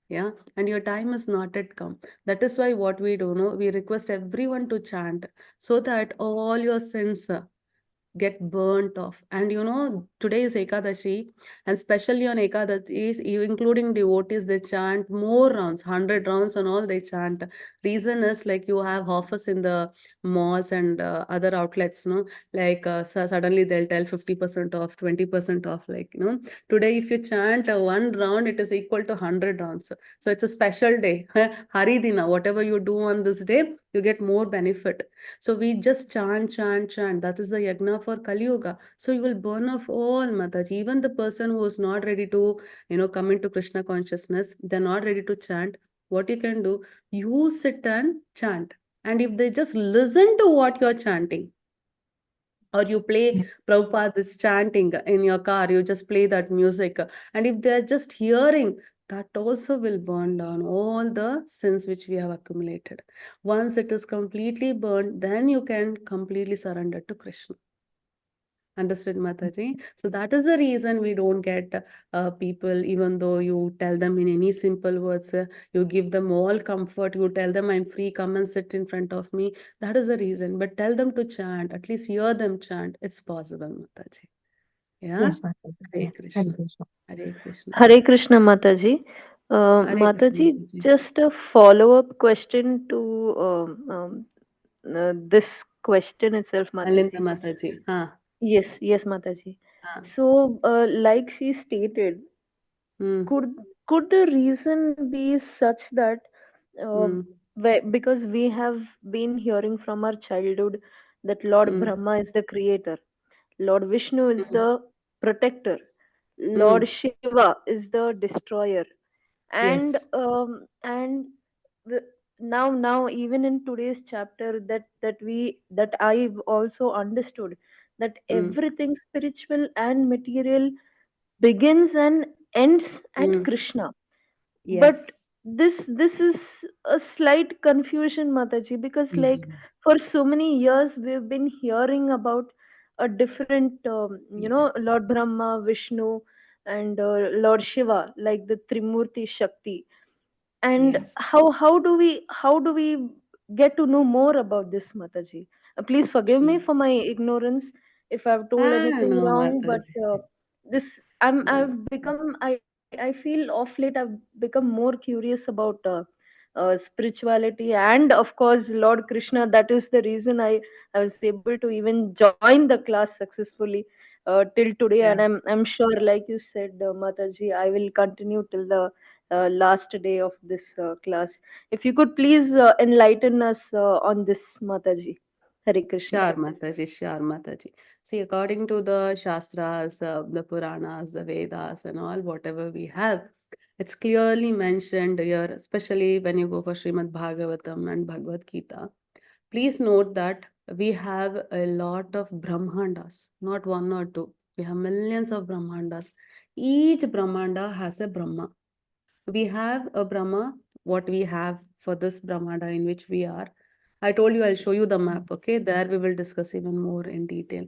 Yeah, and your time is not yet come. That is why what we do, no, we request everyone to chant so that all your sins get burnt off. And today is Ekadashi, and especially on Ekadashi, including devotees, they chant more rounds, 100 rounds and all they chant. Reason is like you have offers in the malls and other outlets, like suddenly they'll tell 50% off, 20% off, like, today if you chant one round, it is equal to 100 rounds. So it's a special day. Haridina, whatever you do on this day, you get more benefit. So we just chant, chant, chant. That is the yagna for Kali Yuga. So you will burn off all, Mataji. Even the person who is not ready to, come into Krishna consciousness, they're not ready to chant. What you can do, you sit and chant. And if they just listen to what you're chanting, or you play Prabhupada is chanting in your car, you just play that music. And if they're just hearing, that also will burn down all the sins which we have accumulated. Once it is completely burned, then you can completely surrender to Krishna. Understood, Mataji? So that is the reason we don't get people, even though you tell them in any simple words, you give them all comfort, you tell them, I'm free, come and sit in front of me. That is the reason. But tell them to chant, at least hear them chant. It's possible, Mataji. Yeah? yes, Mataji. Hare Yeah. Krishna. Hare Krishna. Hare Krishna. Hare Krishna, Mataji. Hare Krishna, Mataji, Mataji. just a follow-up question to this question itself, Alinda Mataji. Mataji. Huh. Yes, Mataji. Huh. So, like she stated, Hmm. could the reason be such that Hmm. because we have been hearing from our childhood that Lord Hmm. Brahma is the creator, Lord Vishnu is Hmm. the protector, Hmm. Lord Shiva is the destroyer, and Yes. the, now even in today's chapter that I've also understood that everything spiritual and material begins and ends at Krishna. But Yes. this is a slight confusion, Mataji, because like for so many years we've been hearing about a different Yes. Lord Brahma, Vishnu, and Lord Shiva, like the Trimurti Shakti. And Yes. how do we get to know more about this, Mataji? Please forgive me Sure. for my ignorance if I've told Ah, anything no, wrong, but Mataji. this I feel off late I've become more curious about spirituality, and of course Lord Krishna. That is the reason I was able to even join the class successfully till today, and Yeah. I'm sure, like you said, Mataji, I will continue till the last day of this class. If you could please enlighten us on this, Mataji. Hare Krishna. Sure, Mataji, sure, Mataji. See, according to the Shastras, the Puranas, the Vedas, and all, whatever we have, it's clearly mentioned here, especially when you go for Srimad Bhagavatam and Bhagavad Gita. Please note that we have a lot of Brahmandas, not one or two. We have millions of Brahmandas. Each Brahmanda has a Brahma. We have a Brahma, what we have for this Brahmanda in which we are. I told you I'll show you the map, okay? There we will discuss even more in detail.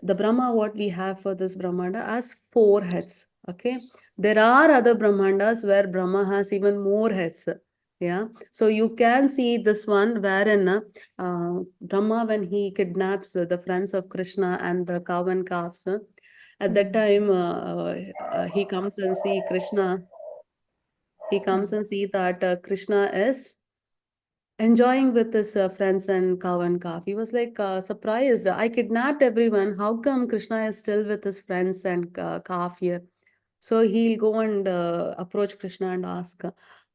The Brahma, what we have for this Brahmanda has 4 heads, okay? There are other Brahmandas where Brahma has even more heads, yeah? So you can see this one wherein Brahma, when he kidnaps the friends of Krishna and the cow and calves, at that time he comes and see Krishna. He comes and see that Krishna is enjoying with his friends and cow and calf. He was like surprised. I kidnapped everyone. How come Krishna is still with his friends and calf here? So he'll go and approach Krishna and ask,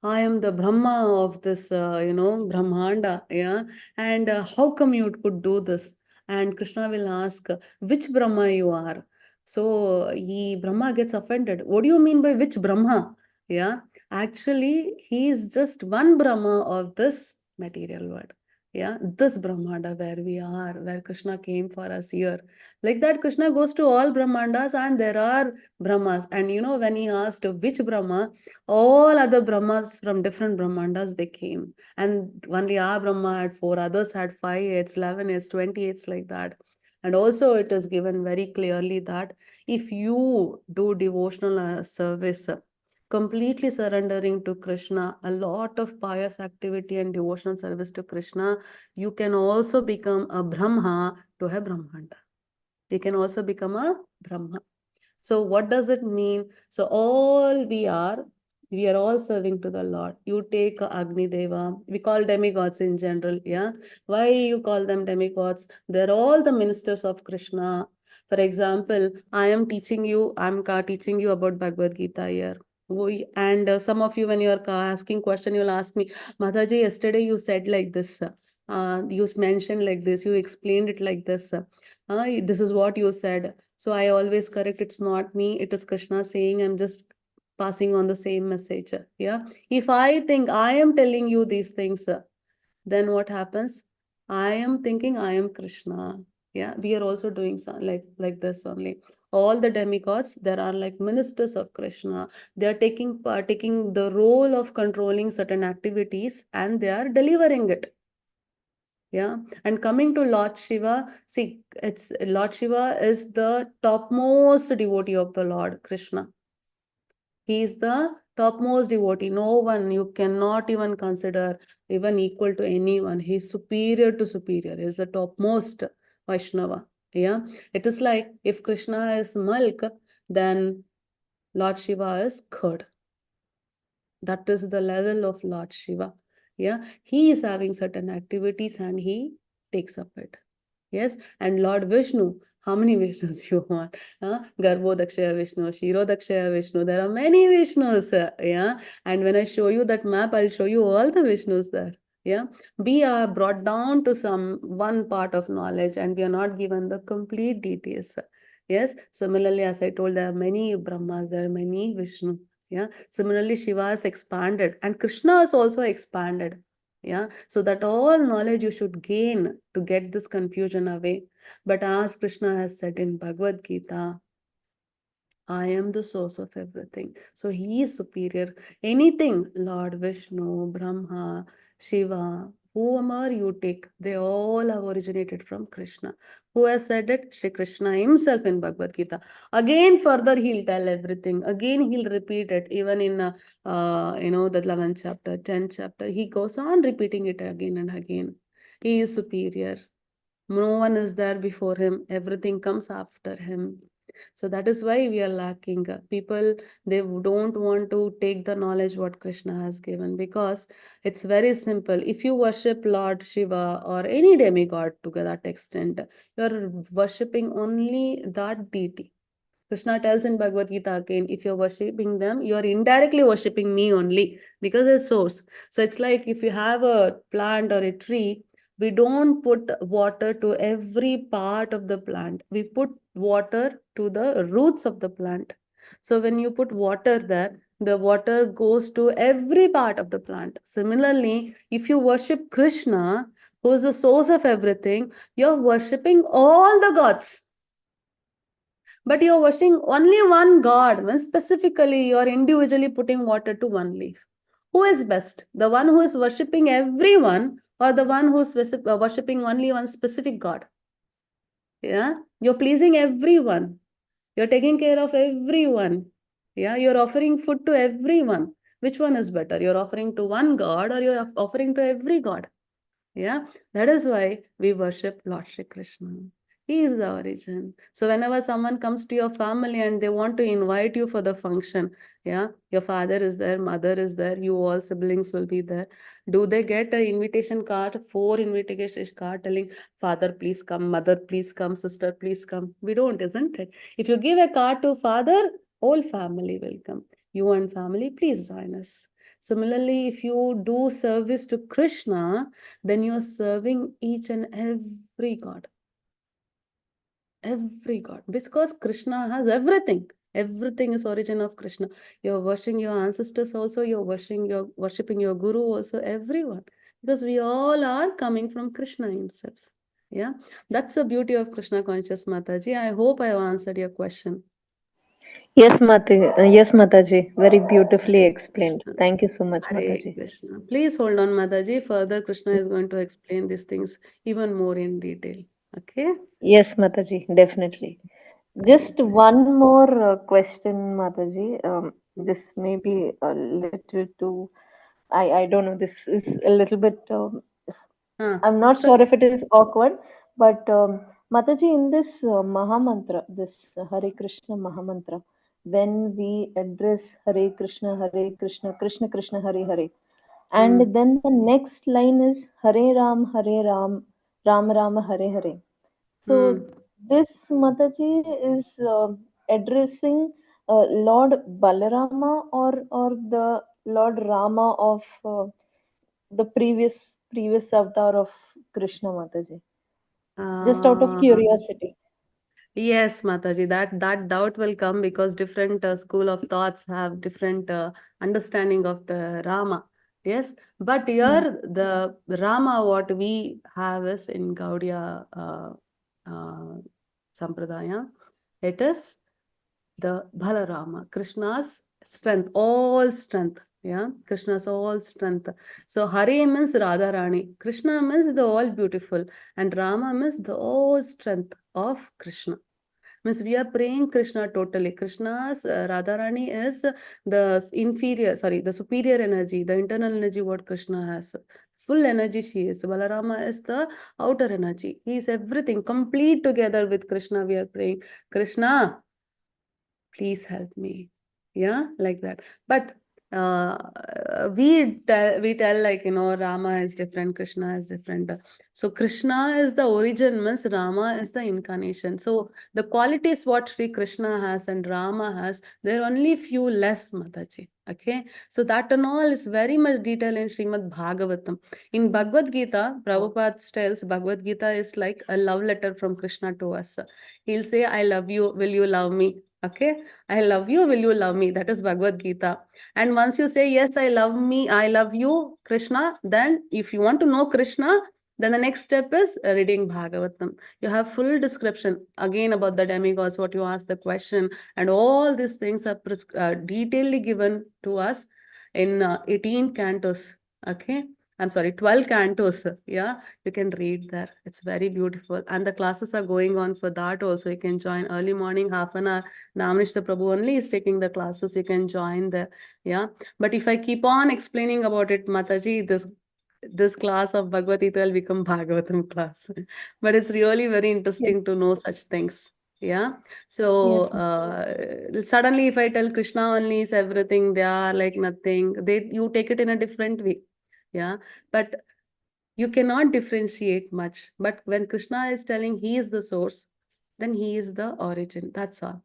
I am the Brahma of this, Brahmanda, yeah? And how come you could do this? And Krishna will ask, which Brahma you are? So Brahma gets offended. What do you mean by which Brahma? Yeah, actually, he is just one Brahma of this material world. Yeah, this Brahmanda where we are, where Krishna came for us here. Like that, Krishna goes to all Brahmandas and there are Brahmas. And when he asked which Brahma, all other Brahmas from different Brahmandas they came. And only our Brahma had 4, others had 5, it's 11, it's 20, it's like that. And also it is given very clearly that if you do devotional service, completely surrendering to Krishna, a lot of pious activity and devotional service to Krishna, you can also become a Brahma to a Brahmanda. You can also become a Brahma. So what does it mean? So we are all serving to the Lord. You take Agni Deva, we call demigods in general, yeah? Why you call them demigods? They're all the ministers of Krishna. For example, I'm teaching you about Bhagavad Gita here. And some of you, when you're asking question, you'll ask me, Mataji, yesterday you said like this. You mentioned like this, you explained it like this. This is what you said. So I always correct, it's not me, it is Krishna saying, I'm just passing on the same message. Yeah. If I think I am telling you these things, then what happens? I am thinking I am Krishna. Yeah. We are also doing like this only. All the demigods, there are like ministers of Krishna. They are taking the role of controlling certain activities and they are delivering it. Yeah, and coming to Lord Shiva, see, it's Lord Shiva is the topmost devotee of the Lord Krishna. He is the topmost devotee. No one, you cannot even consider even equal to anyone. He is superior to superior. He is the topmost Vaishnava. Yeah, it is like if Krishna is milk, then Lord Shiva is curd. That is the level of Lord Shiva. Yeah, he is having certain activities and he takes up it. Yes, and Lord Vishnu, how many Vishnus you want? Garbhodakshaya Vishnu, Shirodakshaya Vishnu, there are many Vishnus. Yeah, and when I show you that map, I'll show you all the Vishnus there. Yeah, we are brought down to some one part of knowledge and we are not given the complete details. Yes, similarly, as I told, there are many Brahmas, there are many Vishnu. Yeah, similarly, Shiva has expanded and Krishna has also expanded. Yeah, so that all knowledge you should gain to get this confusion away. But as Krishna has said in Bhagavad Gita, I am the source of everything. So he is superior. Anything, Lord Vishnu, Brahma, Shiva, whomever you take, they all have originated from Krishna. Who has said it? Shri Krishna himself in Bhagavad Gita. Again, further he'll tell everything. Again, he'll repeat it. Even in, the 11th chapter, 10th chapter, he goes on repeating it again and again. He is superior. No one is there before him. Everything comes after him. So that is why we are lacking. People, they don't want to take the knowledge what Krishna has given, because it's very simple. If you worship Lord Shiva or any demigod to that extent, you're worshipping only that deity. Krishna tells in Bhagavad Gita again, if you're worshipping them, you're indirectly worshipping me only, because it's source. So it's like if you have a plant or a tree, we don't put water to every part of the plant. We put water to the roots of the plant. So when you put water there, the water goes to every part of the plant. Similarly, if you worship Krishna, who is the source of everything, you're worshipping all the gods. But you're worshiping only one God, when specifically you're individually putting water to one leaf. Who is best? The one who is worshipping everyone, or the one who's worshipping only one specific God? Yeah, you're pleasing everyone. You're taking care of everyone. Yeah, you're offering food to everyone. Which one is better? You're offering to one God, or you're offering to every God? Yeah, that is why we worship Lord Shri Krishna. He is the origin. So whenever someone comes to your family and they want to invite you for the function, yeah, your father is there, mother is there, you all siblings will be there. Do they get an invitation card, 4 invitation card telling, father, please come, mother, please come, sister, please come? We don't, isn't it? If you give a card to father, whole family will come. You and family, please join us. Similarly, if you do service to Krishna, then you're serving each and every god. Every god. Because Krishna has everything. Everything is origin of Krishna. You're worshiping your ancestors also, you're worshipping your guru also, everyone. Because we all are coming from Krishna himself. Yeah. That's the beauty of Krishna conscious, Mataji. I hope I have answered your question. Yes, yes, Mataji. Very beautifully Hare explained. Krishna. Thank you so much, Hare Mataji. Krishna. Please hold on, Mataji. Further, Krishna is going to explain these things even more in detail. Okay? Yes, Mataji, definitely. Hare Just Krishna. one more question, Mataji. This may be a little too, I don't know, this is a little bit, I'm not It's sure okay. if it is awkward, but Mataji, in this Mahamantra, this Hare Krishna Mahamantra, when we address Hare Krishna, Krishna Krishna, Hare Hare, and Hmm. then the next line is Hare Ram, Ram Ram, Hare Hare. Hmm. So this Mataji is addressing Lord Balarama, or the Lord Rama of the previous avatar of Krishna, Mataji. Just out of Uh, curiosity. yes, Mataji, that doubt will come because different school of thoughts have different understanding of the Rama. Yes, but Hmm. here the Rama what we have is in Gaudiya uh, Sampradaya. It is the Balarama, Krishna's strength, all strength. Yeah, Krishna's all strength. So Hare means Radharani, Krishna means the all beautiful, and Rama means the all strength of Krishna. Means we are praying Krishna totally. Krishna's Radharani is the inferior, sorry, the superior energy, the internal energy what Krishna has. Full energy she is. Balarama is the outer energy. He is everything complete together with Krishna. We are praying, Krishna, please help me. Yeah, like that. But we tell like, Rama is different, Krishna is different. So Krishna is the origin, means Rama is the incarnation. So the qualities what Sri Krishna has and Rama has, there are only few less, Mataji. Okay, so that and all is very much detailed in Srimad Bhagavatam. In Bhagavad Gita, Prabhupada tells Bhagavad Gita is like a love letter from Krishna to us. He'll say, I love you, will you love me? Okay, I love you, will you love me? That is Bhagavad Gita. And once you say, yes, I love me, I love you, Krishna, then if you want to know Krishna, then the next step is reading Bhagavatam. You have full description again about the demigods, what you asked the question, and all these things are detailedly given to us in 18 cantos. Okay, I'm sorry, 12 cantos. Yeah, you can read there. It's very beautiful. And the classes are going on for that also. You can join early morning, half an hour. Namanishta Prabhu only is taking the classes. You can join there. Yeah. But if I keep on explaining about it, Mataji, this class of Bhagavad Gita will become Bhagavatam class. But it's really very Yes, interesting to know such things. Yeah. yes, So suddenly if I tell Krishna only is everything, they are like nothing. You take it in a different way. Yeah. But you cannot differentiate much. But when Krishna is telling he is the source, then he is the origin. That's all.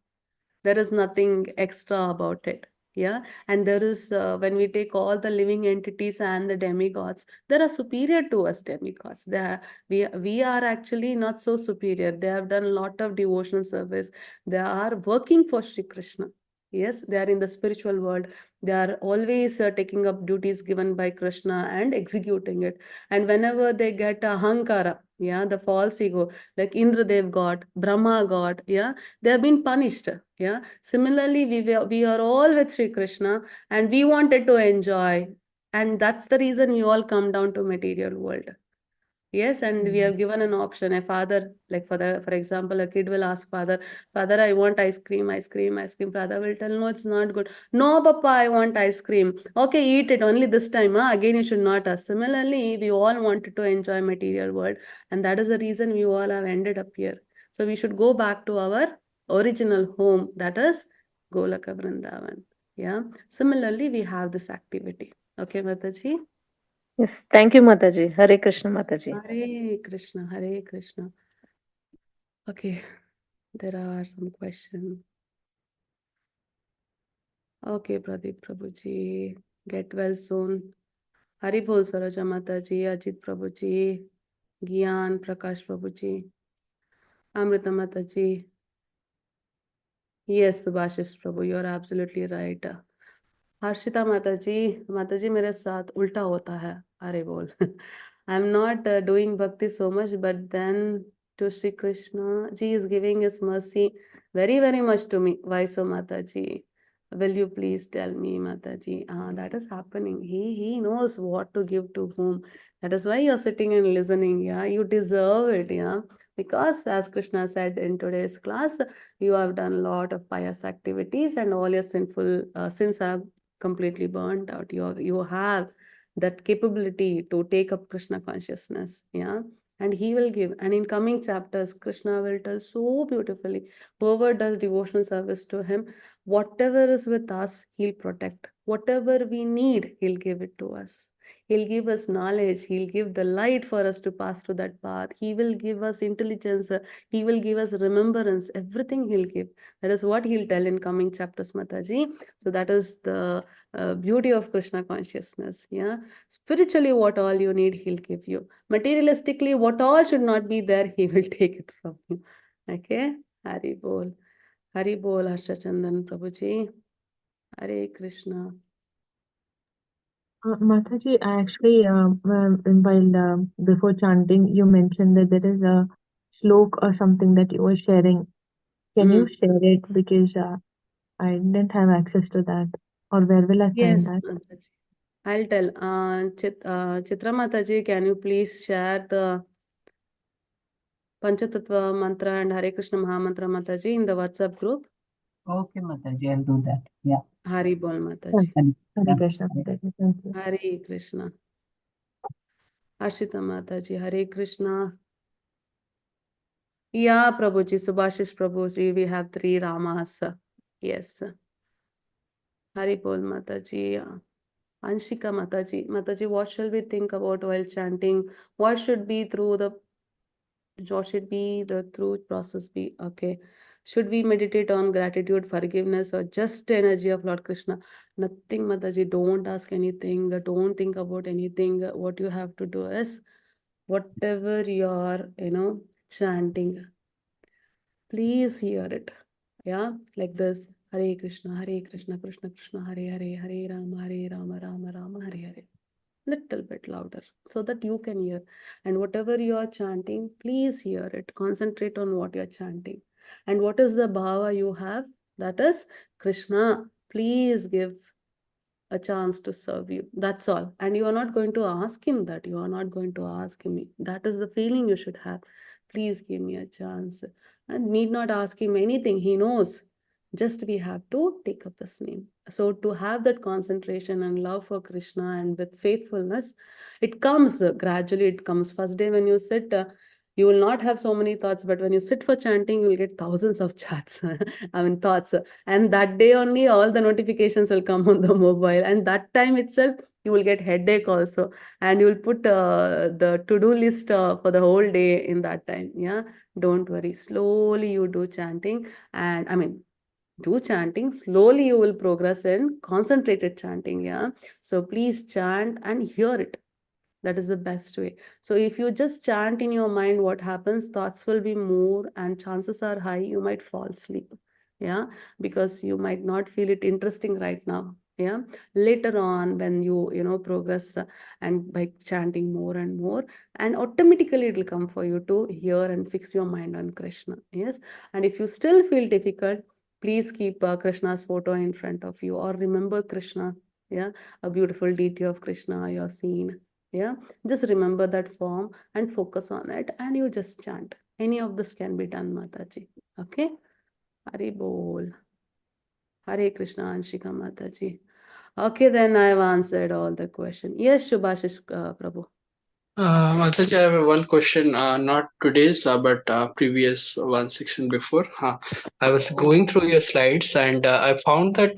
There is nothing extra about it. Yeah. And there is, when we take all the living entities and the demigods, they are superior to us demigods. We are actually not so superior. They have done a lot of devotional service. They are working for Sri Krishna. Yes, they are in the spiritual world. They are always taking up duties given by Krishna and executing it. And whenever they get ahankara, yeah, the false ego, like Indradev got, Brahma got, yeah, they have been punished. Yeah. Similarly, we are all with Sri Krishna and we wanted to enjoy. And that's the reason we all come down to material world. Yes, and we have given an option. A father, like for example, a kid will ask father, Father, I want ice cream, ice cream, ice cream. Father will tell, no, it's not good. No, Papa, I want ice cream. Okay, eat it only this time. Huh? Again, you should not ask. Similarly, we all wanted to enjoy material world, and that is the reason we all have ended up here. So we should go back to our original home, that is Golaka Vrindavan. Yeah. Similarly, we have this activity. Okay, Mataji. yes. Thank you, Mataji. Hare Krishna, Mataji. Hare Krishna, Hare Krishna. Okay, there are some questions. Okay, Pradeep Prabhuji, get well soon. Hari Bol Saraja Mataji, Ajit Prabhuji, Gyan Prakash Prabhuji, Amrita Mataji. Yes, Subhashish Prabhu, you're absolutely right. Harshita माता जी मेरे साथ उल्टा होता है अरे बोल I am not doing भक्ति so much but then to Sri Krishna ji is giving his mercy very very much to me. Why so, Mata ji? Will you please tell me, Mata ji? That is happening. He knows what to give to whom. That is why you're sitting and listening. Yeah, you deserve it. Yeah, because as Krishna said in today's class, you have done a lot of pious activities and all your sinful sins are completely burnt out. You have that capability to take up Krishna consciousness. Yeah. And he will give. And in coming chapters, Krishna will tell so beautifully. Whoever does devotional service to him, whatever is with us, he'll protect. Whatever we need, he'll give it to us. He'll give us knowledge. He'll give the light for us to pass through that path. He will give us intelligence. He will give us remembrance. Everything he'll give. That is what he'll tell in coming chapters, Mataji. So that is the beauty of Krishna consciousness. Yeah. Spiritually, what all you need, he'll give you. Materialistically, what all should not be there, he will take it from you. Okay. Hari Bol. Hari Bol, Harsha Chandan Prabhuji. Hare Krishna. Mataji, I actually, while before chanting, you mentioned that there is a shlok or something that you were sharing. Can you share it? Because I didn't have access to that. Or where will I find Yes, that? Mataji. I'll tell. Chitra Mataji, can you please share the Panchatattva mantra and Hare Krishna Mahamantra Mataji in the WhatsApp group? Okay, Mataji, I'll do that. Yeah. Hari Bol Mataji. Hare Krishna, Mataji. Thank you. Hare Krishna. Harshita Mataji, Hare Krishna. Yeah, Prabhuji, Subhashish Prabhuji, we have 3 Ramas. Yes. Hari Bol Mataji. Anshika Mataji. Mataji, what shall we think about while chanting? What should be the true process be? Okay. Should we meditate on gratitude, forgiveness, or just energy of Lord Krishna? Nothing, Mataji. Don't ask anything. Don't think about anything. What you have to do is whatever you're, chanting, please hear it. Yeah, like this. Hare Krishna, Krishna Krishna, Hare Hare, Hare Rama, Rama Rama, Hare Hare. Little bit louder so that you can hear. And whatever you are chanting, please hear it. Concentrate on what you are chanting. And what is the bhava you have? That is Krishna, please give a chance to serve you. That's all. And you are not going to ask him that. You are not going to ask him. That is the feeling you should have. Please give me a chance. And need not ask him anything. He knows. Just we have to take up his name. So to have that concentration and love for Krishna and with faithfulness, it comes gradually. It comes first day when you sit. You will not have so many thoughts, but when you sit for chanting, you will get thousands of chats. I mean thoughts. And that day only all the notifications will come on the mobile, and that time itself you will get headache also, and you will put the to-do list for the whole day in that time. Yeah, don't worry, slowly you do chanting. And I mean, do chanting slowly, you will progress in concentrated chanting. Yeah, so please chant and hear it. That is the best way. So if you just chant in your mind, what happens? Thoughts will be more, and chances are high you might fall asleep. Yeah, because you might not feel it interesting right now. Yeah, later on when you progress and by chanting more and more, and automatically it will come for you to hear and fix your mind on Krishna. Yes, and if you still feel difficult, please keep Krishna's photo in front of you, or remember Krishna. Yeah, a beautiful deity of Krishna you have seen. Yeah, just remember that form and focus on it, and you just chant. Any of this can be done, Mataji. Okay, Hari Bol. Hare Krishna, Anshika Mataji. Okay, then I've answered all the question. Yes, Shubhashish Prabhu. Mataji, I have one question, not today's, but previous one section before. I was going through your slides, and I found that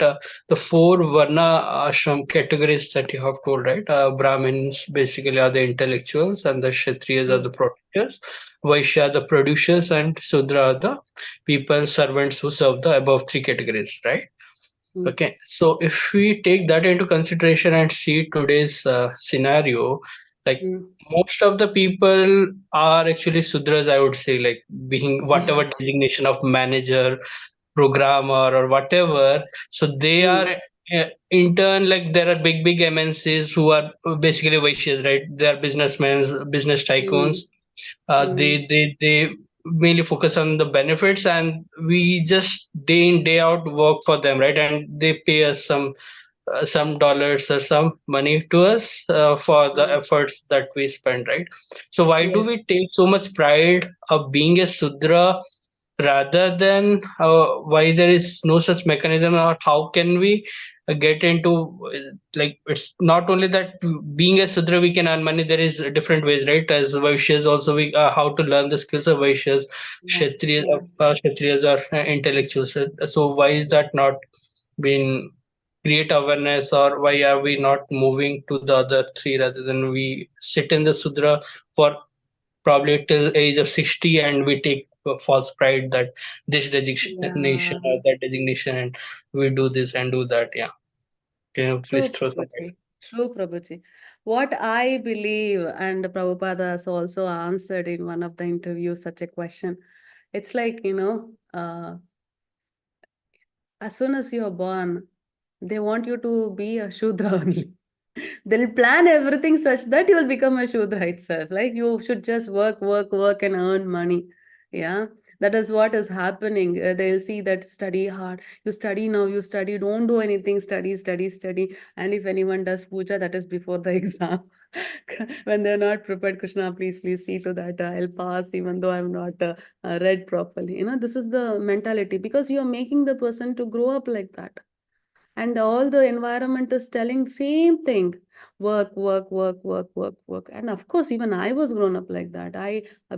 the four Varna ashram categories that you have told, right? Brahmins basically are the intellectuals, and the Kshatriyas are the protectors, Vaishya the producers, and Sudra are the people, servants who serve the above three categories, right? Okay, so if we take that into consideration and see today's scenario, like most of the people are actually Sudras, I would say, like being whatever designation of manager, programmer, or whatever. So they are in turn, like there are big MNCs who are basically Vaishyas, right? They are businessmen, business tycoons. They mainly focus on the benefits, and we just day in day out work for them, right? And they pay us some dollars or some money to us for the efforts that we spend, right? So why do we take so much pride of being a Sudra rather than why there is no such mechanism, or how can we get into like it's not only that being a Sudra we can earn money, there is different ways, right? As Vaishyas also we how to learn the skills of Vaishyas, Kshatriyas are intellectuals. So why is that not been create awareness, or why are we not moving to the other three rather than we sit in the Sudra for probably till age of 60 and we take a false pride that this designation or that designation and we do this and do that. Yeah, can you please True, throw some light? Prabhuji. True, Prabhuji. What I believe, and Prabhupada has also answered in one of the interviews such a question. It's like, as soon as you're born, they want you to be a Shudra only. They'll plan everything such that you'll become a Shudra itself. Like you should just work and earn money. Yeah, that is what is happening. They'll see that study hard. You study now, you study, don't do anything, study. And if anyone does puja, that is before the exam. When they're not prepared, Krishna, please see to that. I'll pass even though I'm not read properly. This is the mentality because you're making the person to grow up like that. And all the environment is telling same thing. Work. And of course, even I was grown up like that.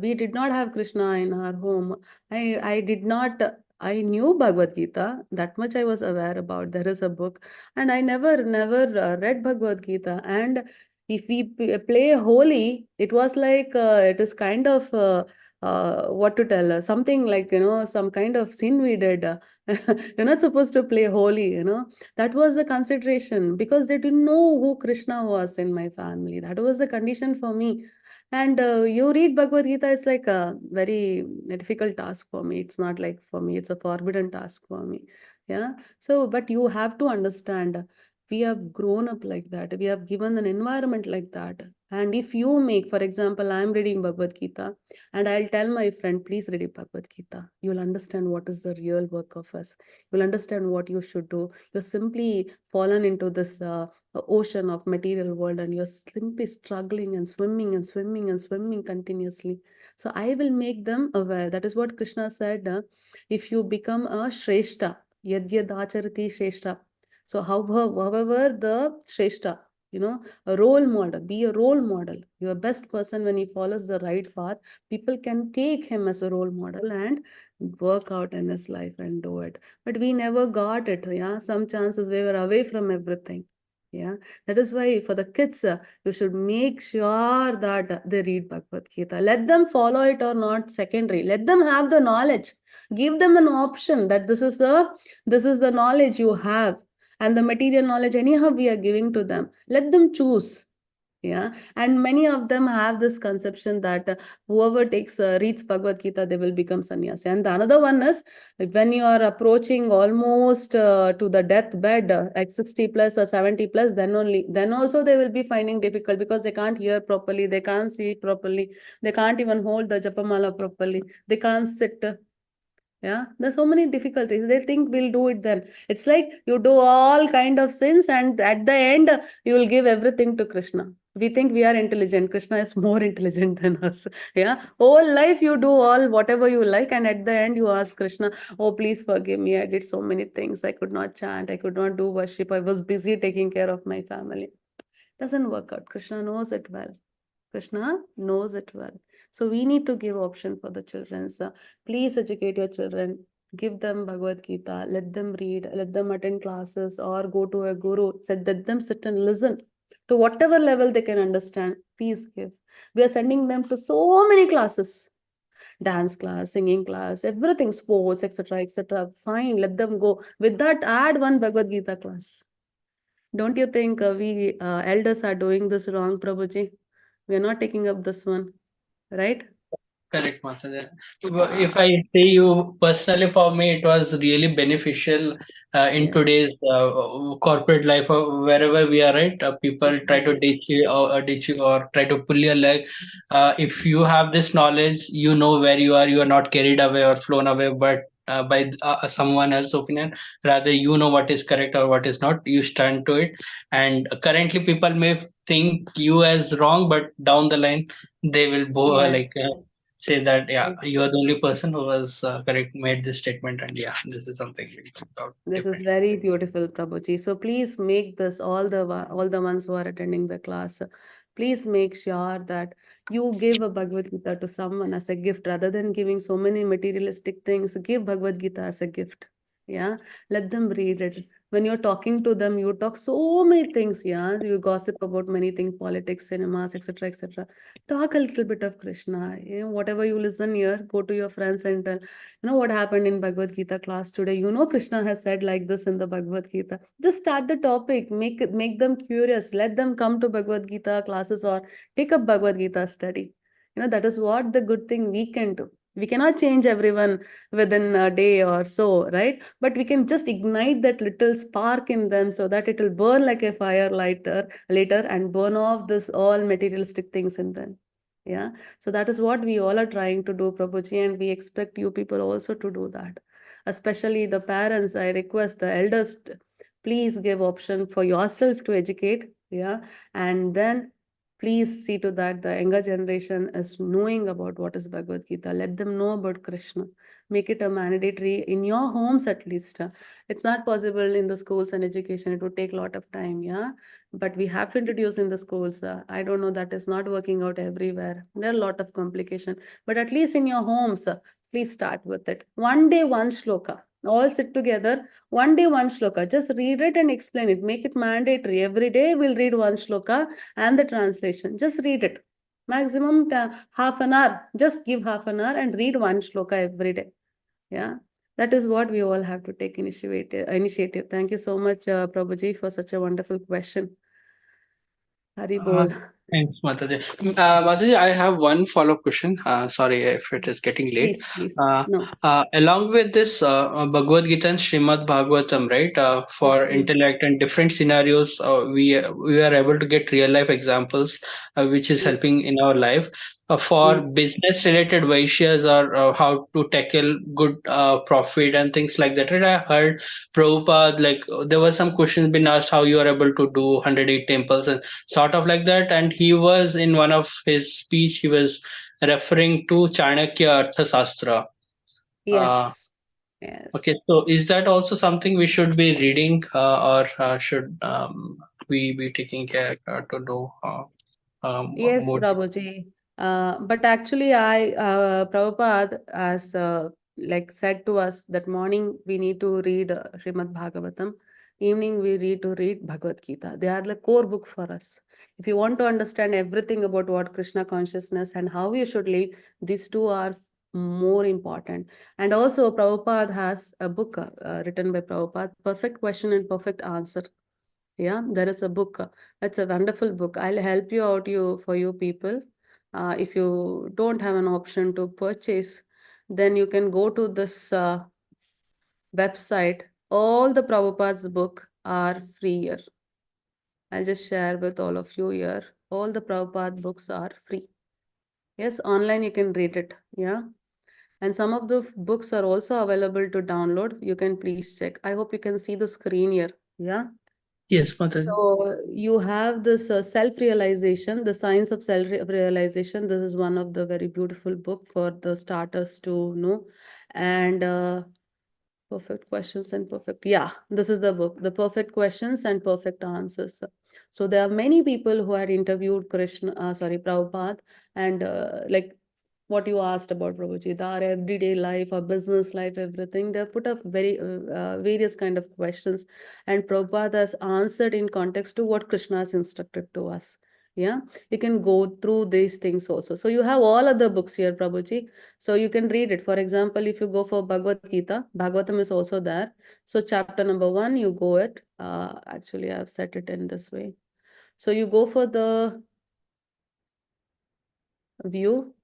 We did not have Krishna in our home. I did not. I knew Bhagavad Gita. That much I was aware about. There is a book, and I never read Bhagavad Gita. And if we play holy, it was like it is kind of what to tell something like some kind of sin we did. You're not supposed to play holy. That was the consideration because they didn't know who Krishna was in my family. That was the condition for me. And you read Bhagavad Gita, it's like a very difficult task for me. It's not like for me, it's a forbidden task for me. Yeah. So, but you have to understand, we have grown up like that. We have given an environment like that. And if you make, for example, I'm reading Bhagavad Gita and I'll tell my friend, please read Bhagavad Gita. You'll understand what is the real work of us. You'll understand what you should do. You're simply fallen into this ocean of material world and you're simply struggling and swimming and swimming and swimming continuously. So I will make them aware. That is what Krishna said. If you become a Shrestha, yad yad acharati Shrestha. So however the Shrestha, a role model, be a role model. You're a best person when he follows the right path. People can take him as a role model and work out in his life and do it. But we never got it. Yeah, some chances we were away from everything. Yeah, that is why for the kids, you should make sure that they read Bhagavad Gita. Let them follow it or not secondary. Let them have the knowledge. Give them an option that this is the knowledge you have, and the material knowledge anyhow we are giving to them. Let them choose. Yeah, and many of them have this conception that whoever reads Bhagavad Gita, they will become sannyasi. And the another one is when you are approaching almost to the deathbed, like 60 plus or 70 plus, then also they will be finding difficult because they can't hear properly, they can't see properly, they can't even hold the japamala properly, they can't sit. Yeah, there's so many difficulties. They think we'll do it then. It's like you do all kind of sins, and at the end, you will give everything to Krishna. We think we are intelligent. Krishna is more intelligent than us. Yeah, whole life you do all whatever you like, and at the end you ask Krishna, "Oh, please forgive me. I did so many things. I could not chant. I could not do worship. I was busy taking care of my family." Doesn't work out. Krishna knows it well. Krishna knows it well. So we need to give option for the children. So please educate your children. Give them Bhagavad Gita. Let them read. Let them attend classes or go to a guru. Let them sit and listen to whatever level they can understand. Please give. We are sending them to so many classes. Dance class, singing class, everything, sports, etc., etc. Fine, let them go. With that, add one Bhagavad Gita class. Don't you think we elders are doing this wrong, Prabhuji? We are not taking up this one, right? Correct, Mataji. If I say you personally, for me, it was really beneficial in Yes, today's corporate life, wherever we are, right? People try to definitely. ditch you or try to pull your leg. If you have this knowledge, you know where you are. You are not carried away or flown away, but by someone else's opinion. Rather, you know what is correct or what is not. You stand to it. And currently, people may think you as wrong, but down the line, they will Yes. say that yeah, you are the only person who was correct, made this statement, and yeah, this is something really This is different. very beautiful, Prabhuji. So please make this all the ones who are attending the class. Please make sure that you give a Bhagavad Gita to someone as a gift rather than giving so many materialistic things. Give Bhagavad Gita as a gift. Yeah, let them read it. When you're talking to them, you talk so many things. Yeah, you gossip about many things, politics, cinemas, etc., etc. Talk a little bit of Krishna. Whatever you listen here, go to your friends and tell, what happened in Bhagavad Gita class today. Krishna has said like this in the Bhagavad Gita. Just start the topic, make them curious, let them come to Bhagavad Gita classes or take up Bhagavad Gita study. That is what the good thing we can do. We cannot change everyone within a day or so, right? But we can just ignite that little spark in them so that it will burn like a fire lighter later and burn off this all materialistic things in them. Yeah. So that is what we all are trying to do, Prabhuji, and we expect you people also to do that. Especially the parents, I request the elders, please give option for yourself to educate. Yeah. And then please see to that the younger generation is knowing about what is Bhagavad Gita. Let them know about Krishna. Make it a mandatory in your homes at least. It's not possible in the schools and education. It would take a lot of time. Yeah. But we have to introduce in the schools. I don't know, that is not working out everywhere. There are a lot of complication, but at least in your homes, please start with it. One day, one shloka. All sit together. One day, one shloka. Just read it and explain it. Make it mandatory. Every day we'll read one shloka and the translation. Just read it. Maximum half an hour. Just give half an hour and read one shloka every day. Yeah. That is what we all have to take initiative. Thank you so much, Prabhuji, for such a wonderful question. Hari Uh, bol. Thanks, Mataji. Mataji, I have one follow-up question. Sorry if it is getting late. Please. Uh, No. Along with this Bhagavad Gita and Srimad Bhagavatam, right? For intellect and different scenarios, we are able to get real life examples, which is helping in our life. For business related Vaishyas or how to tackle good profit and things like that. Right? I heard Prabhupada, like there were some questions been asked how you are able to do 108 temples and sort of like that. And he was in one of his speech, he was referring to Chanakya Arthasastra. Yes. Okay, Yes. so is that also something we should be reading or should we be taking care to know Yes, more? Prabhuji. But actually, Prabhupada has like said to us that morning we need to read Srimad Bhagavatam, evening we need to read Bhagavad Gita. They are the core book for us. If you want to understand everything about what Krishna consciousness and how you should live, these two are more important. And also, Prabhupada has a book written by Prabhupada, Perfect Question and Perfect Answer. Yeah, there is a book. It's a wonderful book. I'll help you out for you people. If you don't have an option to purchase, then you can go to this website. All the Prabhupada's book are free here. I'll just share with all of you here. All the Prabhupada books are free. Yes, online you can read it. Yeah. And some of the books are also available to download. You can please check. I hope you can see the screen here. Yeah. Yes, Mataji. So you have this self-realization, the science of self-realization. This is one of the very beautiful book for the starters to know. And perfect questions and perfect. Yeah, this is the book, the perfect questions and perfect answers. So there are many people who had interviewed Prabhupada, and like what you asked about Prabhuji, our everyday life, our business life, everything. They put up very various kind of questions, and Prabhupada has answered in context to what Krishna has instructed to us. Yeah, you can go through these things also. So you have all other books here, Prabhuji. So you can read it. For example, if you go for Bhagavad Gita, Bhagavatam is also there. So chapter number 1, you go it. Actually, I've set it in this way. So you go for the view.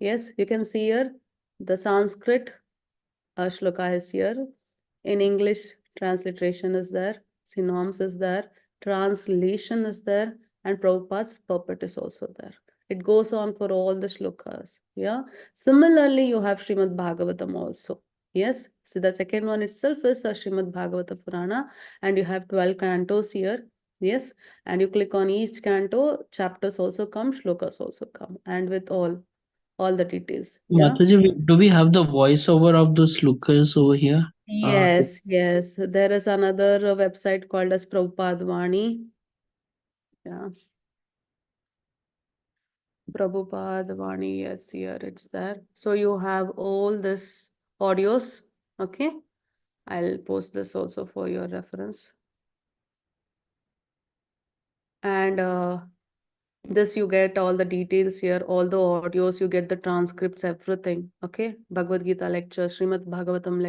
Yes, you can see here the Sanskrit shloka is here. In English, transliteration is there. Synonyms is there. Translation is there. And Prabhupada's puppet is also there. It goes on for all the shlokas. Yeah. Similarly, you have Srimad Bhagavatam also. Yes. So the second one itself is a Srimad Bhagavata Purana, and you have 12 cantos here. Yes. And you click on each canto, chapters also come, shlokas also come, and with all the details. Yeah. Mataji, do we have the voiceover of those slokas over here? Yes. There is another website called as Prabhupada Vani. Yeah. Prabhupada Vani, yes, here it's there. So you have all this audios. Okay. I'll post this also for your reference. And this you get all the details here, all the audios, you get the transcripts, everything. Okay. Bhagavad Gita lectures, Srimad Bhagavatam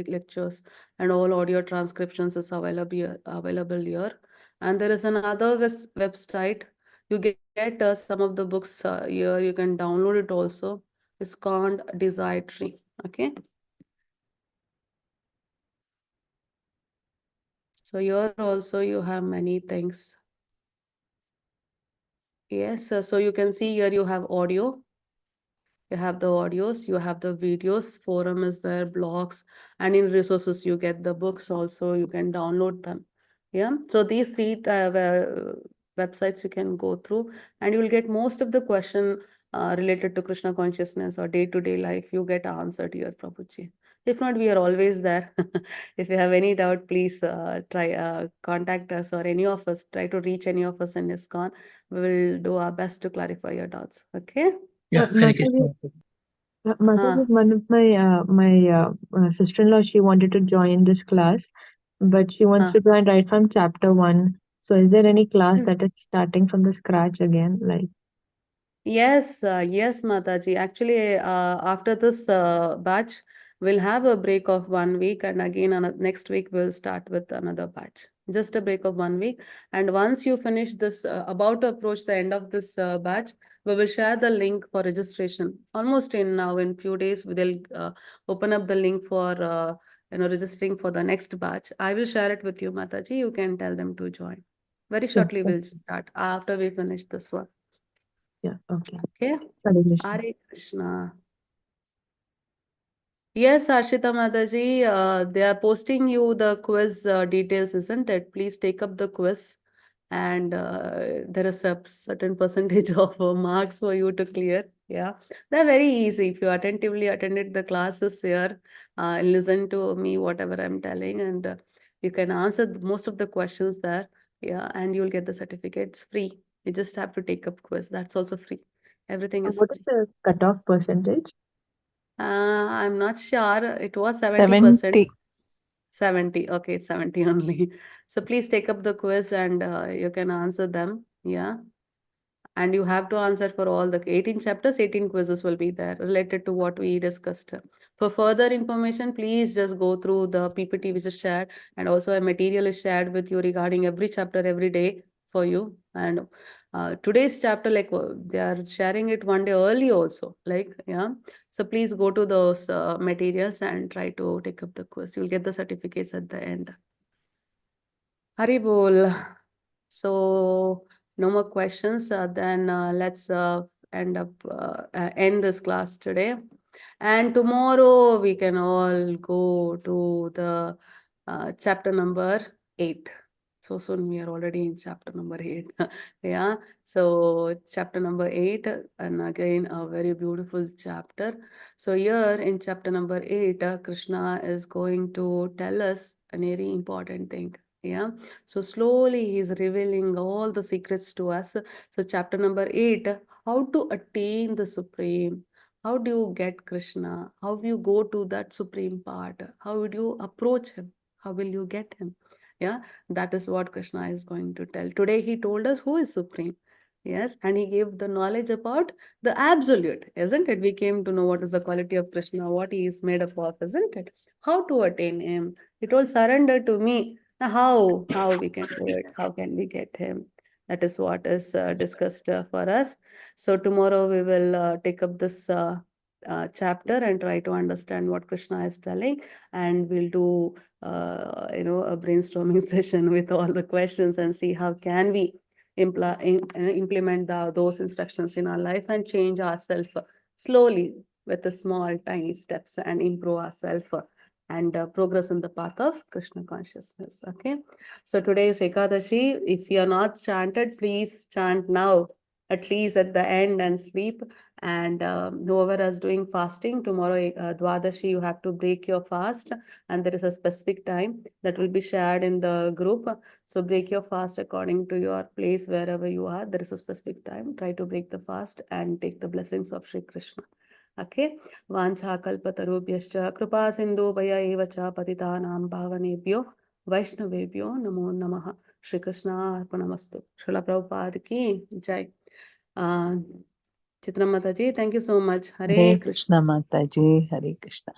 lectures, and all audio transcriptions is available here. And there is another website. You get some of the books here. You can download it also. It's called Desire Tree. Okay. So here also you have many things. Yes, so you can see here you have audio. You have the audios, you have the videos, forum is there, blogs, and in resources you get the books also, you can download them. Yeah, so these three websites you can go through, and you will get most of the question related to Krishna consciousness or day-to-day life, you get answered here, Prabhuji. If not, we are always there. If you have any doubt, please try contact us, or any of us, try to reach any of us in ISKCON. We will do our best to clarify your doubts. Okay? Yeah, Mataji, one of my sister-in-law, she wanted to join this class, but she wants to join right from chapter 1. So is there any class that is starting from the scratch again? Like, Yes, Mataji. Actually, after this batch, we'll have a break of 1 week, and again next week we'll start with another batch. Just a break of 1 week. And once you finish this, about to approach the end of this batch, we will share the link for registration. Almost in few days, we will open up the link for registering for the next batch. I will share it with you, Mataji. You can tell them to join. Very shortly, okay. we'll start after we finish this one. Yeah, okay. Okay. Hare Krishna. Hare Krishna. Yes, Ashita Mataji, they are posting you the quiz details, isn't it? Please take up the quiz, and there is a certain percentage of marks for you to clear. Yeah, they're very easy. If you attentively attended the classes here, listen to me, whatever I'm telling, and you can answer most of the questions there. Yeah, and you'll get the certificates free. You just have to take up quiz. That's also free. Everything is What is free. the cutoff percentage? I'm not sure. It was 70%. 70. 70. Okay, it's 70 only. So please take up the quiz and you can answer them. Yeah. And you have to answer for all the 18 chapters, 18 quizzes will be there related to what we discussed. For further information, please just go through the PPT which is shared, and also a material is shared with you regarding every chapter every day for you. And today's chapter, like they are sharing it one day early also, like, yeah. So please go to those materials and try to take up the quiz. You'll get the certificates at the end. Haribol. So no more questions. Then let's end this class today. And tomorrow we can all go to the chapter number 8. So soon we are already in chapter number 8. Yeah. So chapter number 8, and again a very beautiful chapter. So here in chapter number 8, Krishna is going to tell us a very important thing. Yeah. So slowly he is revealing all the secrets to us. So chapter number 8, how to attain the supreme. How do you get Krishna? How will you go to that supreme part? How would you approach him? How will you get him? Yeah, that is what Krishna is going to tell. Today he told us who is supreme. Yes, and he gave the knowledge about the absolute, isn't it? We came to know what is the quality of Krishna, what he is made up of, isn't it? How to attain him. He told, surrender to me. Now, how we can do it? How can we get him? That is what is discussed for us. So tomorrow we will take up this chapter and try to understand what Krishna is telling, and we'll do a brainstorming session with all the questions and see how can we implement those instructions in our life and change ourselves slowly with the small tiny steps and improve ourselves and progress in the path of Krishna consciousness. Okay. So today is Ekadashi. If you are not chanted, please chant now, at least at the end, and sleep. And whoever is doing fasting, tomorrow Dwadashi, you have to break your fast, and there is a specific time that will be shared in the group. So break your fast according to your place, wherever you are. There is a specific time. Try to break the fast and take the blessings of Sri Krishna. Okay. Vancha kalpatarubhyascha kripa sindhubhaya eva cha patitanam bhavanebhyo Vaishnavebhyo namo namaha. Shri Krishna arpanamastu. Srila Prabhupada ki jai. Chitra Mataji, thank you so much. Hare Hare Krishna. Krishna Mataji, Hare Krishna.